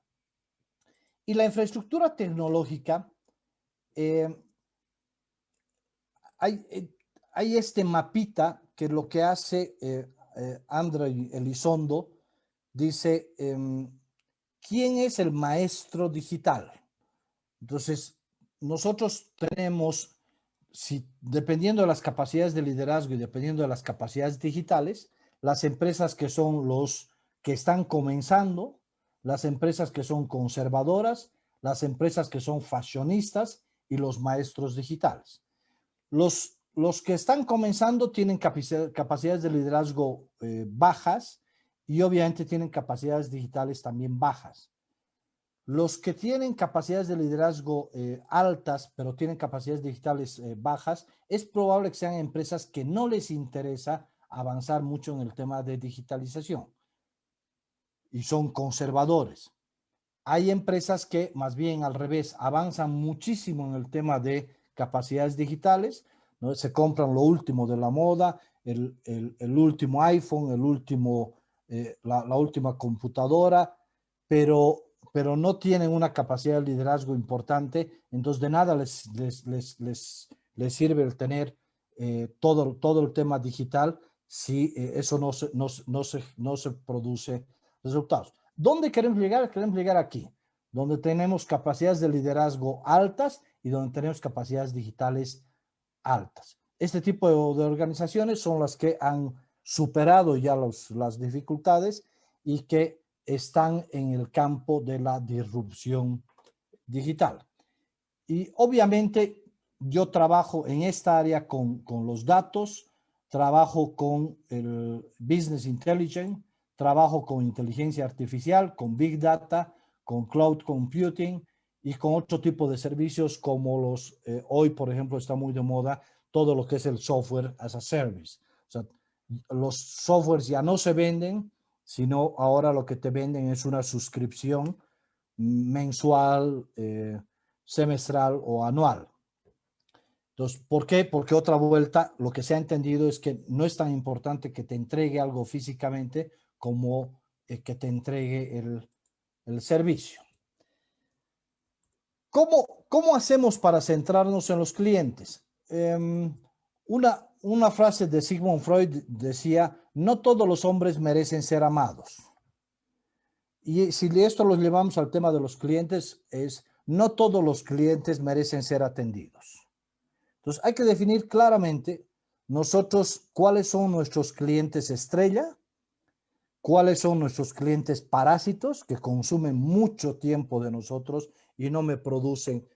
Y la infraestructura tecnológica, hay este mapita que lo que hace André Elizondo, dice, ¿quién es el maestro digital? Entonces, nosotros tenemos, dependiendo de las capacidades de liderazgo y dependiendo de las capacidades digitales, las empresas que son los que están comenzando, las empresas que son conservadoras, las empresas que son fashionistas y los maestros digitales. Los que están comenzando tienen capacidades de liderazgo bajas y obviamente tienen capacidades digitales también bajas. Los que tienen capacidades de liderazgo altas, pero tienen capacidades digitales bajas, es probable que sean empresas que no les interesa avanzar mucho en el tema de digitalización y son conservadores. Hay empresas que más bien al revés avanzan muchísimo en el tema de capacidades digitales, ¿no? Se compran lo último de la moda, el último iPhone, la última computadora, pero no tienen una capacidad de liderazgo importante, entonces de nada les le sirve el tener todo el tema digital si eso no se produce resultados? ¿Dónde queremos llegar? Queremos llegar aquí, donde tenemos capacidades de liderazgo altas y donde tenemos capacidades digitales altas. Este tipo de organizaciones son las que han superado ya las dificultades y que están en el campo de la disrupción digital. Y obviamente yo trabajo en esta área con los datos, trabajo con el business intelligence, trabajo con inteligencia artificial, con big data, con cloud computing y con otro tipo de servicios como los, hoy por ejemplo está muy de moda todo lo que es el software as a service. O sea, los softwares ya no se venden, sino ahora lo que te venden es una suscripción mensual, semestral o anual. Entonces, ¿por qué? Porque otra vuelta, lo que se ha entendido es que no es tan importante que te entregue algo físicamente como que te entregue el servicio. ¿Cómo hacemos para centrarnos en los clientes? Una frase de Sigmund Freud decía, no todos los hombres merecen ser amados. Y si esto lo llevamos al tema de los clientes, es no todos los clientes merecen ser atendidos. Entonces, hay que definir claramente nosotros cuáles son nuestros clientes estrella, cuáles son nuestros clientes parásitos que consumen mucho tiempo de nosotros y no me producen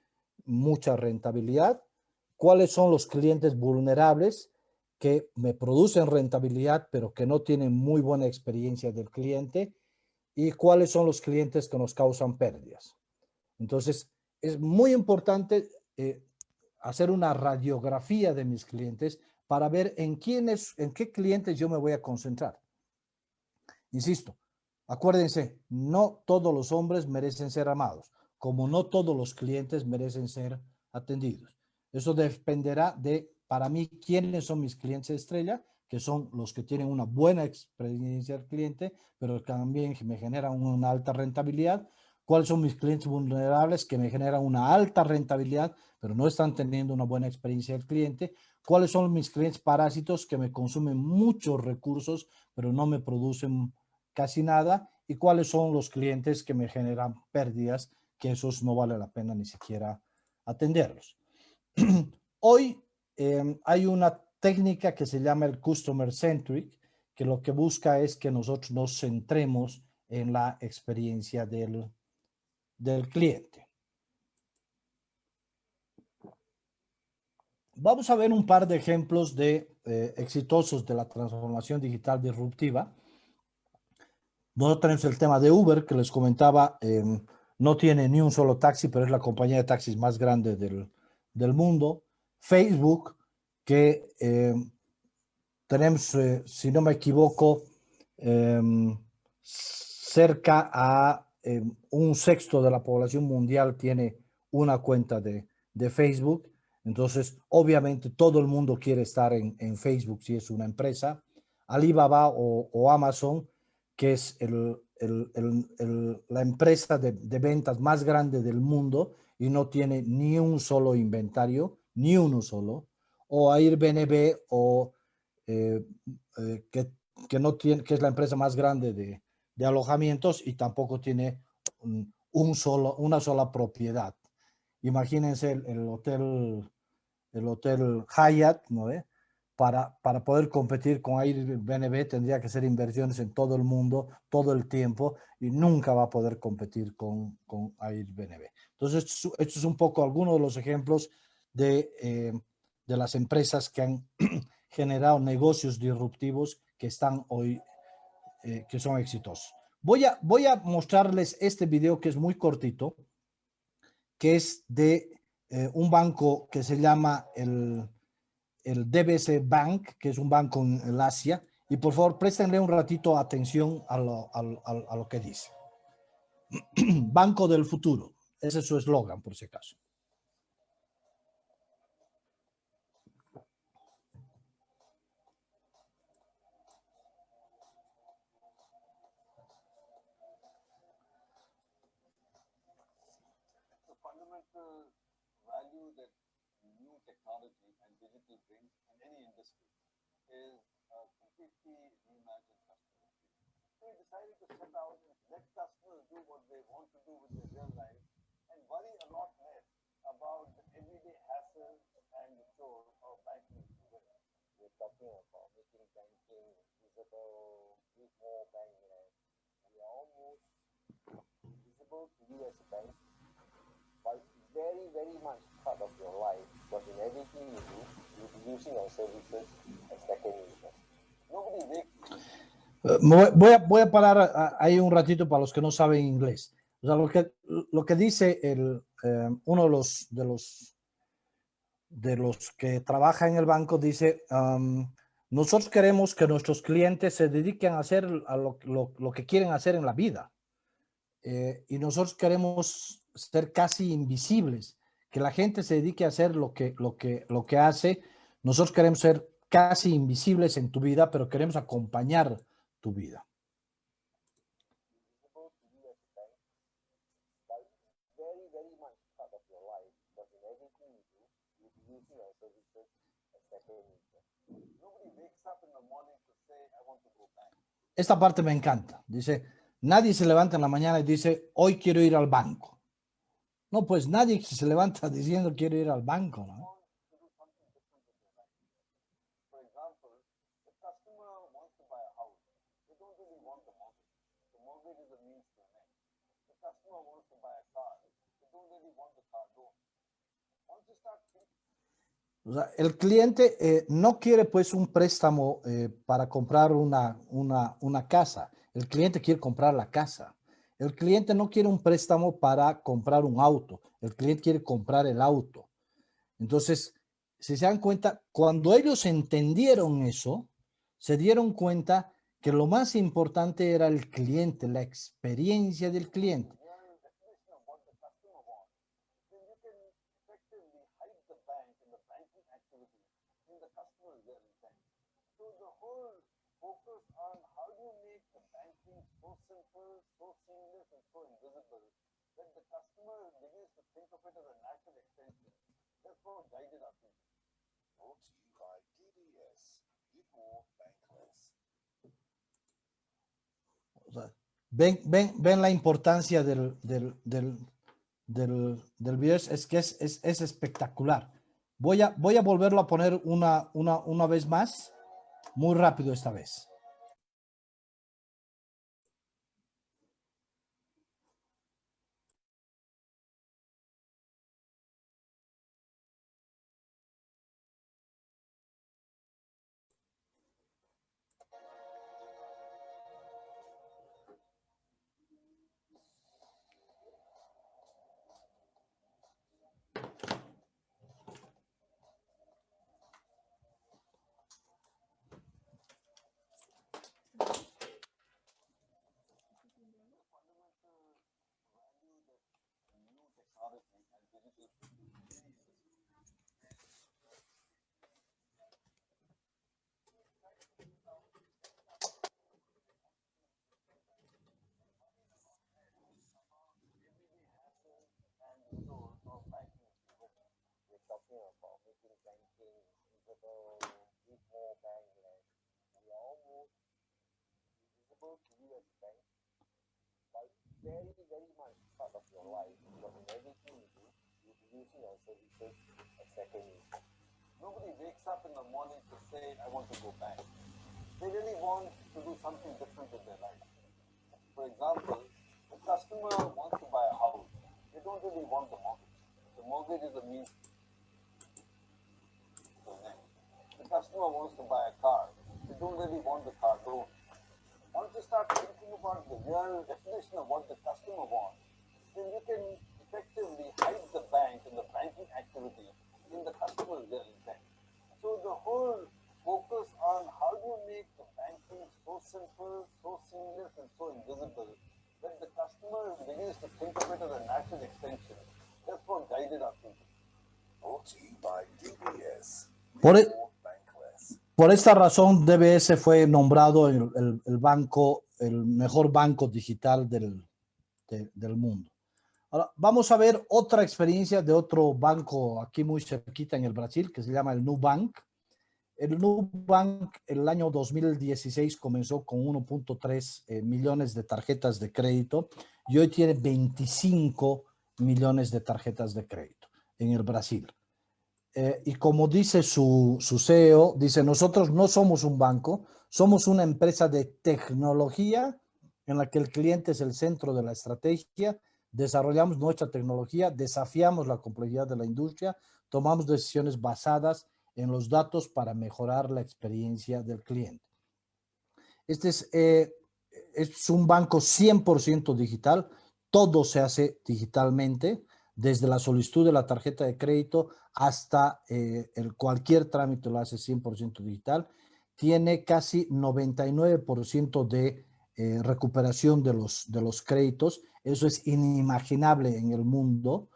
mucha rentabilidad, cuáles son los clientes vulnerables que me producen rentabilidad pero que no tienen muy buena experiencia del cliente y cuáles son los clientes que nos causan pérdidas. Entonces, es muy importante hacer una radiografía de mis clientes para ver en qué clientes yo me voy a concentrar. Insisto, acuérdense, no todos los hombres merecen ser amados, como no todos los clientes merecen ser atendidos. Eso dependerá de, para mí, quiénes son mis clientes estrella, que son los que tienen una buena experiencia del cliente, pero también me generan una alta rentabilidad. ¿Cuáles son mis clientes vulnerables que me generan una alta rentabilidad, pero no están teniendo una buena experiencia del cliente? ¿Cuáles son mis clientes parásitos que me consumen muchos recursos, pero no me producen casi nada? ¿Y cuáles son los clientes que me generan pérdidas, que esos no vale la pena ni siquiera atenderlos? Hoy hay una técnica que se llama el Customer Centric, que lo que busca es que nosotros nos centremos en la experiencia del cliente. Vamos a ver un par de ejemplos de exitosos de la transformación digital disruptiva. Nosotros tenemos el tema de Uber, que les comentaba, no tiene ni un solo taxi, pero es la compañía de taxis más grande del mundo. Facebook, que tenemos, si no me equivoco, cerca a un sexto de la población mundial tiene una cuenta de Facebook. Entonces, obviamente, todo el mundo quiere estar en Facebook si es una empresa. Alibaba o Amazon, que es la empresa de ventas más grande del mundo y no tiene ni un solo inventario, ni uno solo. O Airbnb o que no tiene, que es la empresa más grande de alojamientos y tampoco tiene una sola propiedad. Imagínense el hotel Hyatt, ¿no? Para poder competir con Airbnb tendría que hacer inversiones en todo el mundo, todo el tiempo, y nunca va a poder competir con Airbnb. Entonces, esto es un poco algunos de los ejemplos de las empresas que han generado negocios disruptivos que están hoy, que son exitosos. Voy a mostrarles este video que es muy cortito, que es de un banco que se llama el DBS Bank, que es un banco en el Asia, y por favor préstenle un ratito atención a lo que dice. Banco del futuro, ese es su eslogan, por si acaso. Fundamental value that new technology and digital brings in any industry is a completely reimagined customer experience. So we decided to set out and let customers do what they want to do with their real life and worry a lot less about the everyday hassle and the chore of banking. We're talking about making banking visible, with more bankless. We are almost visible to you as a bank, but very, very much part of your life. But in everything you do, you'll be using our services as second nature. Nobody makes. Voy a parar ahí un ratito para los que no saben inglés. O sea, lo que dice uno de los que trabaja en el banco dice, nosotros queremos que nuestros clientes se dediquen a hacer lo que quieren hacer en la vida. Y nosotros queremos ser casi invisibles, que la gente se dedique a hacer lo que hace. Nosotros queremos ser casi invisibles en tu vida, pero queremos acompañar tu vida. Esta parte me encanta. Dice, nadie se levanta en la mañana y dice, hoy quiero ir al banco. No, pues nadie se levanta diciendo quiero ir al banco, ¿no? O sea, el cliente no quiere pues un préstamo para comprar una casa. El cliente quiere comprar la casa. El cliente no quiere un préstamo para comprar un auto. El cliente quiere comprar el auto. Entonces, si se dan cuenta, cuando ellos entendieron eso, se dieron cuenta que lo más importante era el cliente, la experiencia del cliente. O sea, ven la importancia del video, es que es espectacular. Voy a volverlo a poner una vez más, muy rápido esta vez. Very, very much part of your life, but in everything you do, you'll be using our services as second nature. Nobody wakes up in the morning to say, I want to go back. They really want to do something different with their life. For example, the customer wants to buy a house. They don't really want the mortgage. The mortgage is a means. The customer wants to buy a car. They don't really want the car loan. Once you start thinking about the real definition of what the customer wants, then you can effectively hide the bank and the banking activity in the customer's real intent. So the whole focus on how do you make the banking so simple, so seamless, and so invisible that the customer begins to think of it as a natural extension. That's what guided our thinking. Brought to you by DBS. Por esta razón, DBS fue nombrado el banco, el mejor banco digital del mundo. Ahora, vamos a ver otra experiencia de otro banco aquí muy cerquita en el Brasil, que se llama el Nubank. El Nubank el año 2016 comenzó con 1.3 millones de tarjetas de crédito y hoy tiene 25 millones de tarjetas de crédito en el Brasil. Y como dice su CEO, dice, nosotros no somos un banco, somos una empresa de tecnología en la que el cliente es el centro de la estrategia, desarrollamos nuestra tecnología, desafiamos la complejidad de la industria, tomamos decisiones basadas en los datos para mejorar la experiencia del cliente. Este es un banco 100% digital, todo se hace digitalmente, desde la solicitud de la tarjeta de crédito hasta cualquier trámite lo hace 100% digital. Tiene casi 99% de recuperación de los créditos. Eso es inimaginable en el mundo.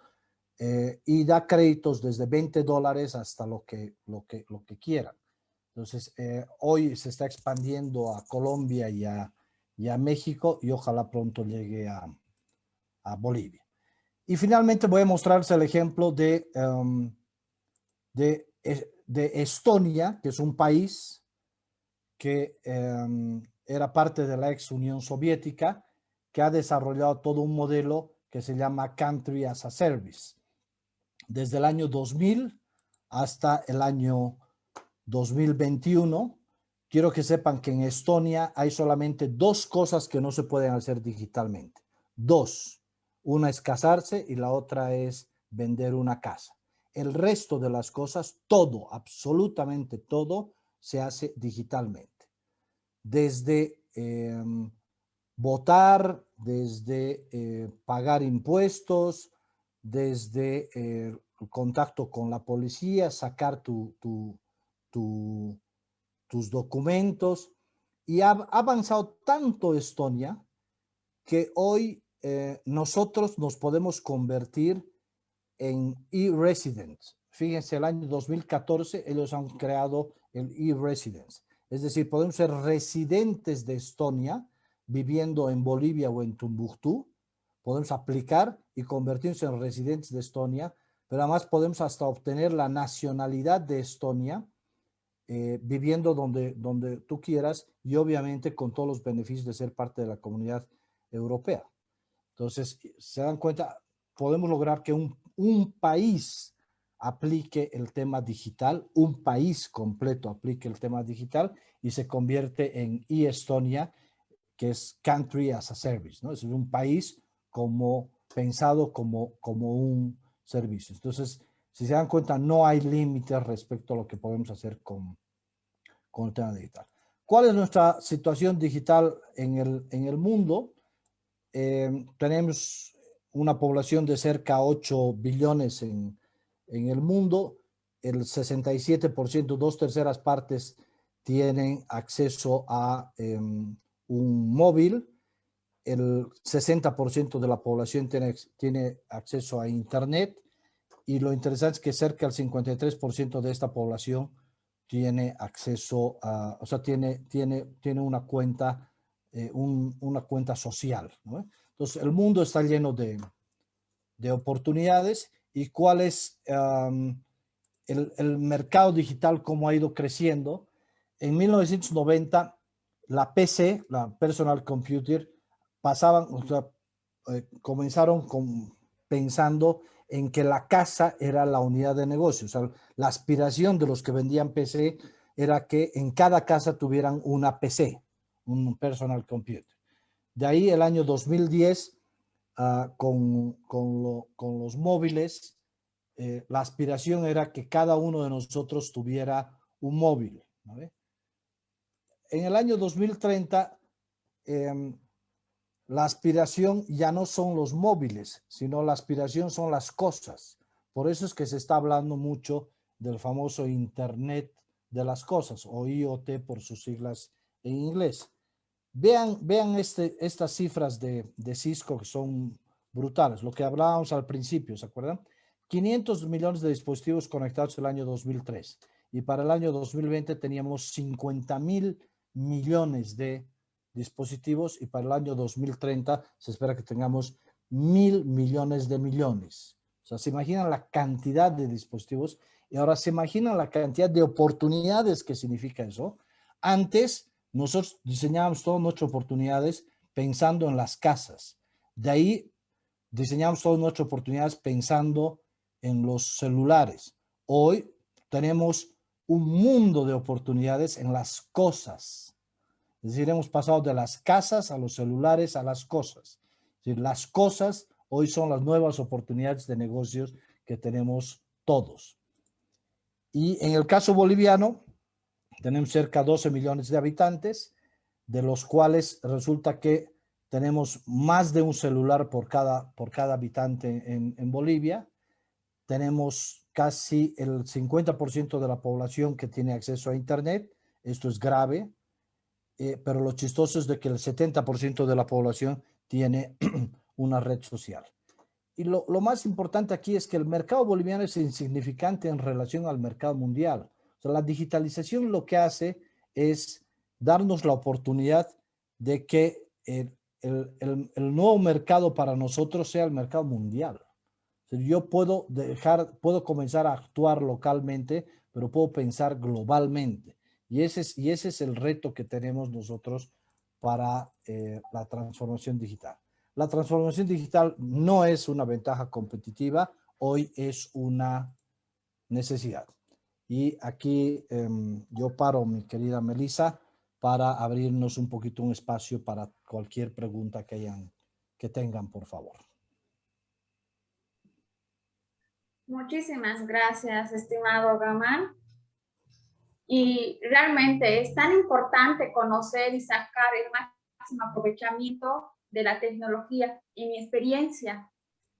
Y da créditos desde $20 hasta lo que quieran. Entonces, hoy se está expandiendo a Colombia y a México y ojalá pronto llegue a Bolivia. Y finalmente voy a mostrarles el ejemplo de Estonia, que es un país que era parte de la ex Unión Soviética, que ha desarrollado todo un modelo que se llama Country as a Service. Desde el año 2000 hasta el año 2021, quiero que sepan que en Estonia hay solamente 2 cosas que no se pueden hacer digitalmente. 2. Una es casarse y la otra es vender una casa. El resto de las cosas, todo, absolutamente todo, se hace digitalmente. Desde votar, desde pagar impuestos, desde el contacto con la policía, sacar tus documentos. Y ha avanzado tanto Estonia que hoy nosotros nos podemos convertir en e-residents. Fíjense, el año 2014 ellos han creado el e-residence. Es decir, podemos ser residentes de Estonia viviendo en Bolivia o en Tombuctú. Podemos aplicar y convertirnos en residentes de Estonia, pero además podemos hasta obtener la nacionalidad de Estonia viviendo donde tú quieras y obviamente con todos los beneficios de ser parte de la comunidad europea. Entonces, se dan cuenta, podemos lograr que un país aplique el tema digital, un país completo aplique el tema digital y se convierte en e-Estonia, que es Country as a Service, ¿no? Es un país pensado como un servicio. Entonces, si se dan cuenta, no hay límites respecto a lo que podemos hacer con el tema digital. ¿Cuál es nuestra situación digital en el mundo? Tenemos una población de cerca de 8 billones en el mundo. El 67%, 2/3 partes, tienen acceso a un móvil. El 60% de la población tiene acceso a Internet. Y lo interesante es que cerca del 53% de esta población tiene acceso a, o sea, tiene una cuenta, una cuenta social, ¿no? Entonces, el mundo está lleno de oportunidades. ¿Y cuál es el mercado digital, cómo ha ido creciendo? En 1990, la PC, la Personal Computer, comenzaron pensando en que la casa era la unidad de negocio. O sea, la aspiración de los que vendían PC era que en cada casa tuvieran una PC, un Personal Computer. De ahí el año 2010, con los móviles, la aspiración era que cada uno de nosotros tuviera un móvil, ¿no? En el año 2030, la aspiración ya no son los móviles, sino la aspiración son las cosas. Por eso es que se está hablando mucho del famoso Internet de las cosas, o IoT por sus siglas en inglés. Vean estas cifras de Cisco, que son brutales. Lo que hablábamos al principio, ¿se acuerdan? 500 millones de dispositivos conectados el año 2003. Y para el año 2020 teníamos 50,000 millones de dispositivos y para el año 2030 se espera que tengamos 1.000 millones de millones. O sea, se imaginan la cantidad de dispositivos y ahora se imaginan la cantidad de oportunidades que significa eso. Antes, nosotros diseñábamos todas nuestras oportunidades pensando en las casas. De ahí diseñamos todas nuestras oportunidades pensando en los celulares. Hoy tenemos un mundo de oportunidades en las cosas. Es decir, hemos pasado de las casas a los celulares a las cosas. Es decir, las cosas hoy son las nuevas oportunidades de negocios que tenemos todos. Y en el caso boliviano, tenemos cerca de 12 millones de habitantes, de los cuales resulta que tenemos más de un celular por cada habitante en Bolivia. Tenemos casi el 50% de la población que tiene acceso a Internet. Esto es grave, pero lo chistoso es de que el 70% de la población tiene una red social. Y lo más importante aquí es que el mercado boliviano es insignificante en relación al mercado mundial. O sea, la digitalización lo que hace es darnos la oportunidad de que el nuevo mercado para nosotros sea el mercado mundial. O sea, yo puedo comenzar a actuar localmente, pero puedo pensar globalmente. Y ese es el reto que tenemos nosotros para la transformación digital. La transformación digital no es una ventaja competitiva, hoy es una necesidad. Y aquí yo paro, mi querida Melissa, para abrirnos un poquito un espacio para cualquier pregunta que tengan, por favor. Muchísimas gracias, estimado Gamal. Y realmente es tan importante conocer y sacar el máximo aprovechamiento de la tecnología. En mi experiencia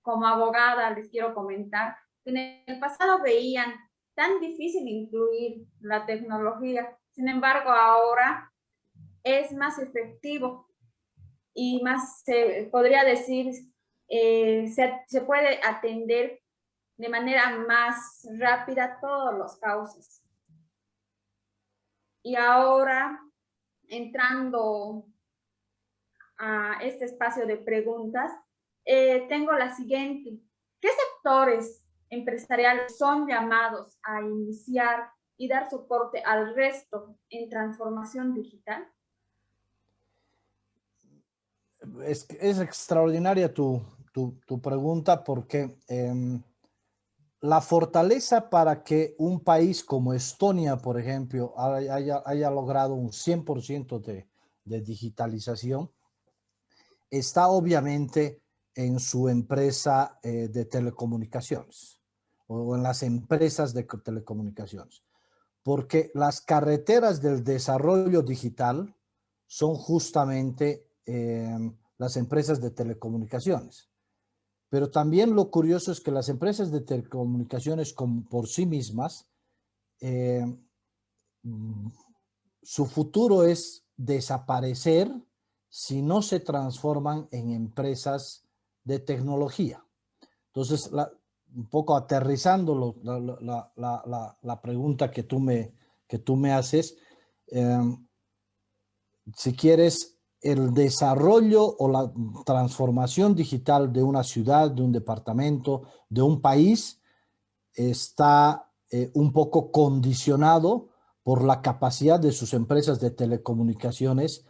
como abogada, les quiero comentar, en el pasado veían tan difícil incluir la tecnología. Sin embargo, ahora es más efectivo y más, se podría decir, se puede atender de manera más rápida todos los causas. Y ahora, entrando a este espacio de preguntas, tengo la siguiente. ¿Qué sectores empresariales son llamados a iniciar y dar soporte al resto en transformación digital? Es extraordinaria tu pregunta porque la fortaleza para que un país como Estonia, por ejemplo, haya logrado un 100% de digitalización, está obviamente en su empresa de telecomunicaciones o en las empresas de telecomunicaciones, porque las carreteras del desarrollo digital son justamente las empresas de telecomunicaciones. Pero también lo curioso es que las empresas de telecomunicaciones por sí mismas, su futuro es desaparecer si no se transforman en empresas de tecnología. Entonces, un poco aterrizando la pregunta que tú me haces, si quieres, el desarrollo o la transformación digital de una ciudad, de un departamento, de un país, está un poco condicionado por la capacidad de sus empresas de telecomunicaciones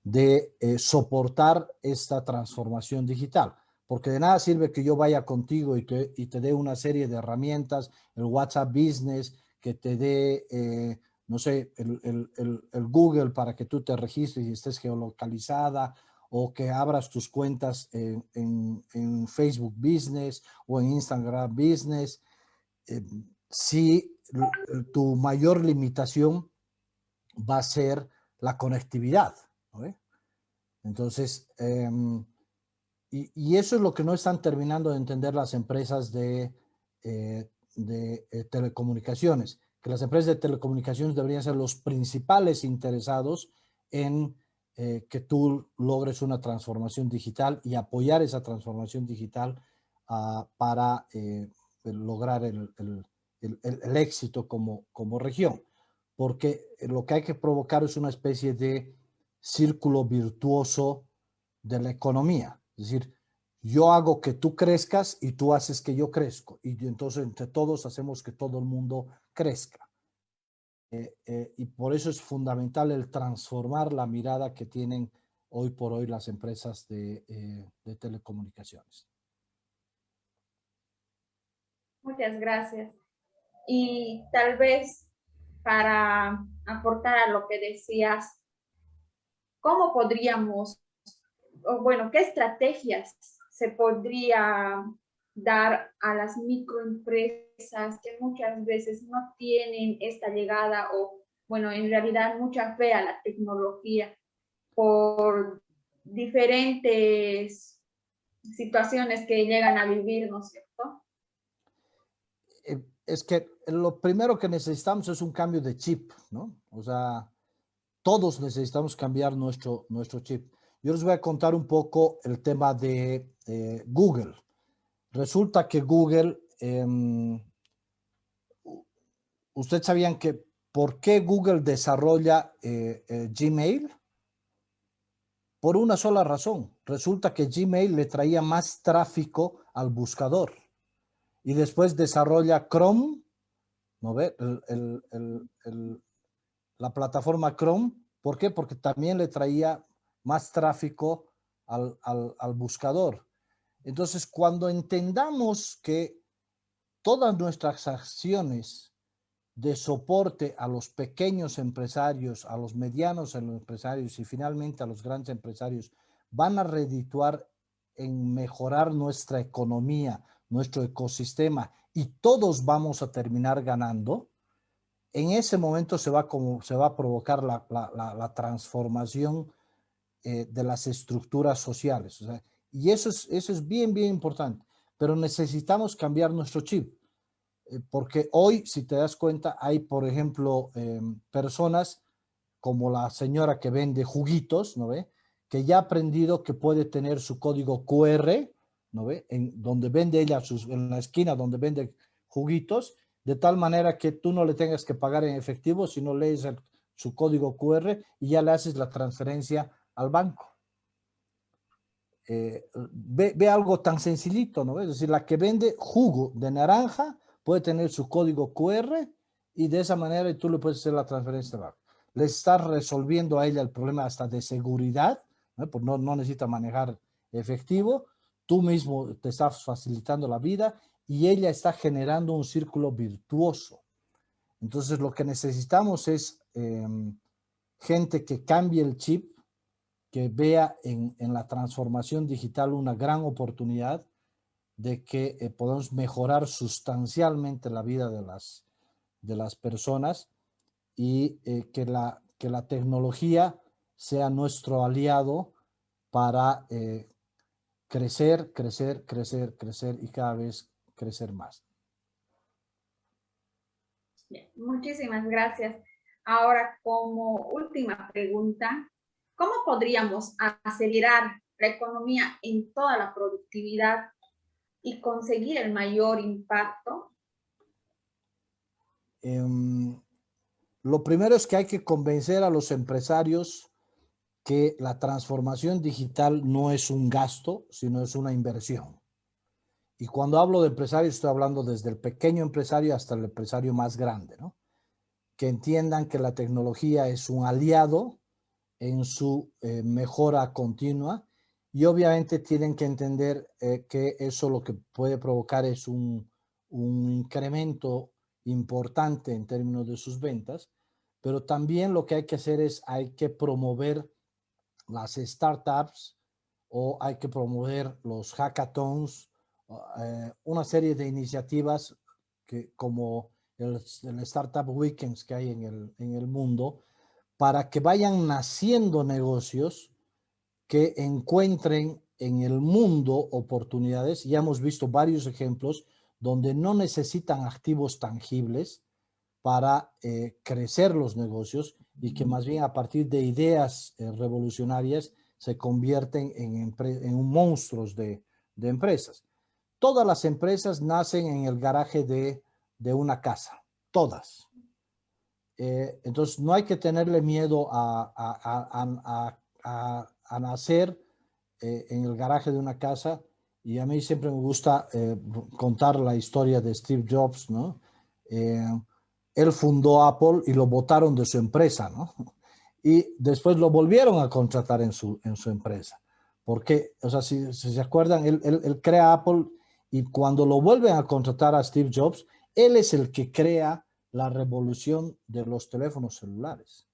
de soportar esta transformación digital. Porque de nada sirve que yo vaya contigo y te dé una serie de herramientas, el WhatsApp Business, que te dé, no sé, el Google para que tú te registres y estés geolocalizada, o que abras tus cuentas en Facebook Business o en Instagram Business. Si tu mayor limitación va a ser la conectividad, ¿no? Entonces, y eso es lo que no están terminando de entender las empresas de telecomunicaciones, que las empresas de telecomunicaciones deberían ser los principales interesados en que tú logres una transformación digital y apoyar esa transformación digital para lograr el éxito como región. Porque lo que hay que provocar es una especie de círculo virtuoso de la economía. Es decir, yo hago que tú crezcas y tú haces que yo crezco. Y entonces entre todos hacemos que todo el mundo crezca. Y por eso es fundamental el transformar la mirada que tienen hoy por hoy las empresas de telecomunicaciones. Muchas gracias. Y tal vez para aportar a lo que decías, ¿cómo podríamos, o bueno, qué estrategias se podría dar a las microempresas que muchas veces no tienen esta llegada o, bueno, en realidad mucha fe a la tecnología por diferentes situaciones que llegan a vivir, ¿no es cierto? Es que lo primero que necesitamos es un cambio de chip, ¿no? O sea, todos necesitamos cambiar nuestro chip. Yo les voy a contar un poco el tema de Google. Resulta que Google, ¿ustedes sabían que por qué Google desarrolla Gmail? Por una sola razón. Resulta que Gmail le traía más tráfico al buscador. Y después desarrolla Chrome, ¿no ve? La plataforma Chrome. ¿Por qué? Porque también le traía más tráfico al buscador. Entonces, cuando entendamos que todas nuestras acciones de soporte a los pequeños empresarios, a los medianos empresarios y finalmente a los grandes empresarios van a redituar en mejorar nuestra economía, nuestro ecosistema y todos vamos a terminar ganando, en ese momento se va a provocar la transformación de las estructuras sociales. O sea, y eso es bien, bien importante. Pero necesitamos cambiar nuestro chip. Porque hoy, si te das cuenta, hay, por ejemplo, personas como la señora que vende juguitos, ¿no ve? Que ya ha aprendido que puede tener su código QR, ¿no ve? En donde vende ella, en la esquina donde vende juguitos, de tal manera que tú no le tengas que pagar en efectivo, sino lees su código QR y ya le haces la transferencia al banco. Ve algo tan sencillito, ¿no? Es decir, la que vende jugo de naranja puede tener su código QR y de esa manera tú le puedes hacer la transferencia al banco. Le estás resolviendo a ella el problema hasta de seguridad, ¿no? Pues no necesita manejar efectivo, tú mismo te estás facilitando la vida y ella está generando un círculo virtuoso. Entonces lo que necesitamos es gente que cambie el chip, que vea en la transformación digital una gran oportunidad de que podamos mejorar sustancialmente la vida de las personas y que la tecnología sea nuestro aliado para crecer, crecer, crecer, crecer y cada vez crecer más. Bien, muchísimas gracias. Ahora, como última pregunta, ¿cómo podríamos acelerar la economía en toda la productividad y conseguir el mayor impacto? Lo primero es que hay que convencer a los empresarios que la transformación digital no es un gasto, sino es una inversión. Y cuando hablo de empresarios, estoy hablando desde el pequeño empresario hasta el empresario más grande, ¿no? Que entiendan que la tecnología es un aliado en su mejora continua y obviamente tienen que entender que eso lo que puede provocar es un incremento importante en términos de sus ventas, pero también lo que hay que hacer es hay que promover las startups o hay que promover los hackathons, una serie de iniciativas que, como el Startup Weekends que hay en el mundo, para que vayan naciendo negocios que encuentren en el mundo oportunidades. Ya hemos visto varios ejemplos donde no necesitan activos tangibles para crecer los negocios y que más bien a partir de ideas revolucionarias se convierten en monstruos de empresas. Todas las empresas nacen en el garaje de una casa, todas. Entonces no hay que tenerle miedo a nacer en el garaje de una casa Y a mí siempre me gusta contar la historia de Steve Jobs, ¿no? Él fundó Apple y lo botaron de su empresa, ¿no? Y después lo volvieron a contratar en su empresa. Porque, o sea, si se acuerdan, él crea Apple y cuando lo vuelven a contratar a Steve Jobs, él es el que crea la revolución de los teléfonos celulares.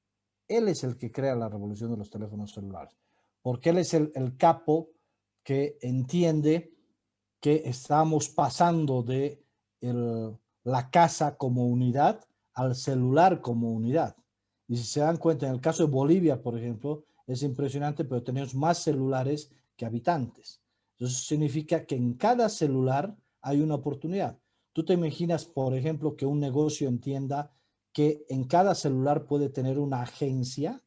Él es el que crea la revolución de los teléfonos celulares. Porque él es el capo que entiende que estamos pasando de la casa como unidad al celular como unidad. Y si se dan cuenta, en el caso de Bolivia, por ejemplo, es impresionante, pero tenemos más celulares que habitantes. Eso significa que en cada celular hay una oportunidad. Tú te imaginas, por ejemplo, que un negocio entienda que en cada celular puede tener una agencia.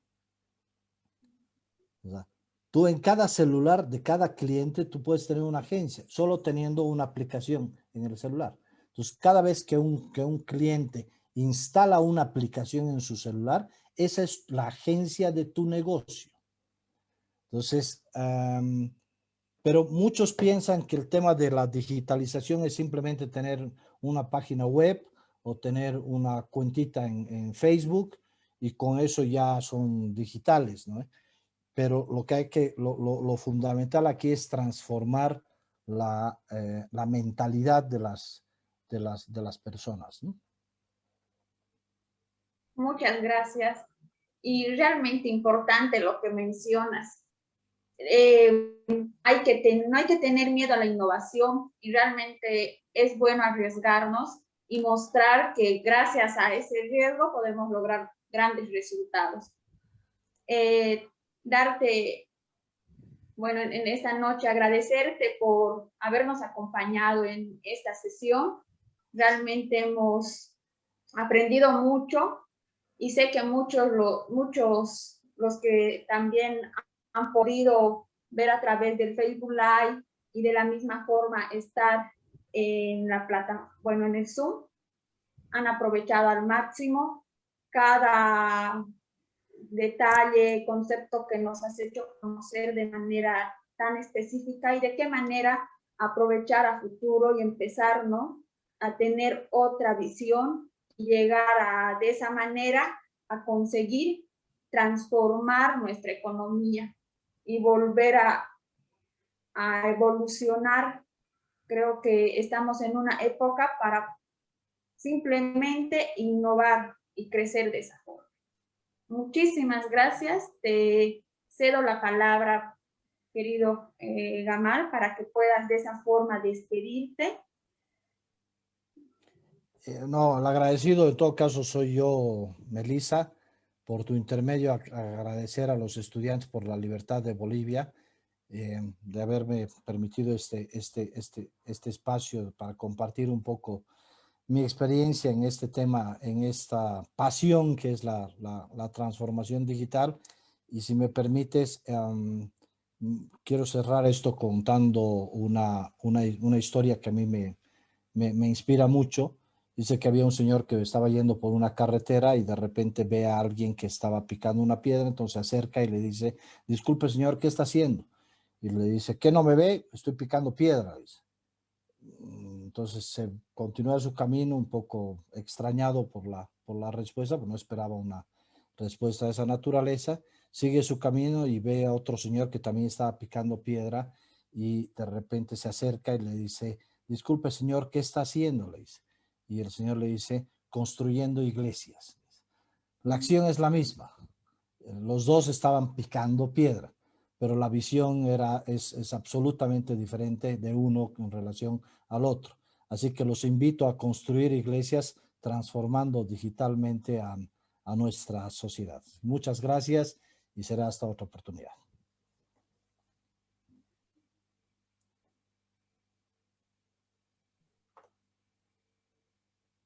O sea, tú en cada celular de cada cliente, tú puedes tener una agencia, solo teniendo una aplicación en el celular. Entonces, cada vez que un cliente instala una aplicación en su celular, esa es la agencia de tu negocio. Entonces, pero muchos piensan que el tema de la digitalización es simplemente tener una página web o tener una cuentita en Facebook y con eso ya son digitales, ¿no? Pero lo fundamental aquí es transformar la mentalidad de las personas, ¿no? Muchas gracias. Y realmente importante lo que mencionas. No hay que tener miedo a la innovación y realmente es bueno arriesgarnos y mostrar que gracias a ese riesgo podemos lograr grandes resultados. Darte, bueno, en esta noche agradecerte por habernos acompañado en esta sesión. Realmente hemos aprendido mucho y sé que muchos los que también han podido ver a través del Facebook Live y de la misma forma estar en la plataforma, bueno, en el Zoom, han aprovechado al máximo cada detalle, concepto que nos has hecho conocer de manera tan específica y de qué manera aprovechar a futuro y empezar, ¿no?, a tener otra visión y llegar de esa manera a conseguir transformar nuestra economía y volver a evolucionar. Creo que estamos en una época para simplemente innovar y crecer de esa forma. Muchísimas gracias. Te cedo la palabra, querido Gamal, para que puedas de esa forma despedirte. No, el agradecido en todo caso soy yo, Melissa, por tu intermedio, agradecer a los estudiantes por la libertad de Bolivia, de haberme permitido este espacio para compartir un poco mi experiencia en este tema, en esta pasión que es la transformación digital. Y si me permites, quiero cerrar esto contando una historia que a mí me inspira mucho. Dice que había un señor que estaba yendo por una carretera y de repente ve a alguien que estaba picando una piedra, entonces se acerca y le dice: disculpe señor, ¿qué está haciendo? Y le dice: ¿qué no me ve? Estoy picando piedra, dice. Entonces se continúa su camino un poco extrañado por la respuesta, porque no esperaba una respuesta de esa naturaleza. Sigue su camino y ve a otro señor que también estaba picando piedra y de repente se acerca y le dice: disculpe señor, ¿qué está haciendo? Le dice. Y el señor le dice: construyendo iglesias. La acción es la misma. Los dos estaban picando piedra, pero la visión es absolutamente diferente de uno en relación al otro. Así que los invito a construir iglesias transformando digitalmente a nuestra sociedad. Muchas gracias y será hasta otra oportunidad.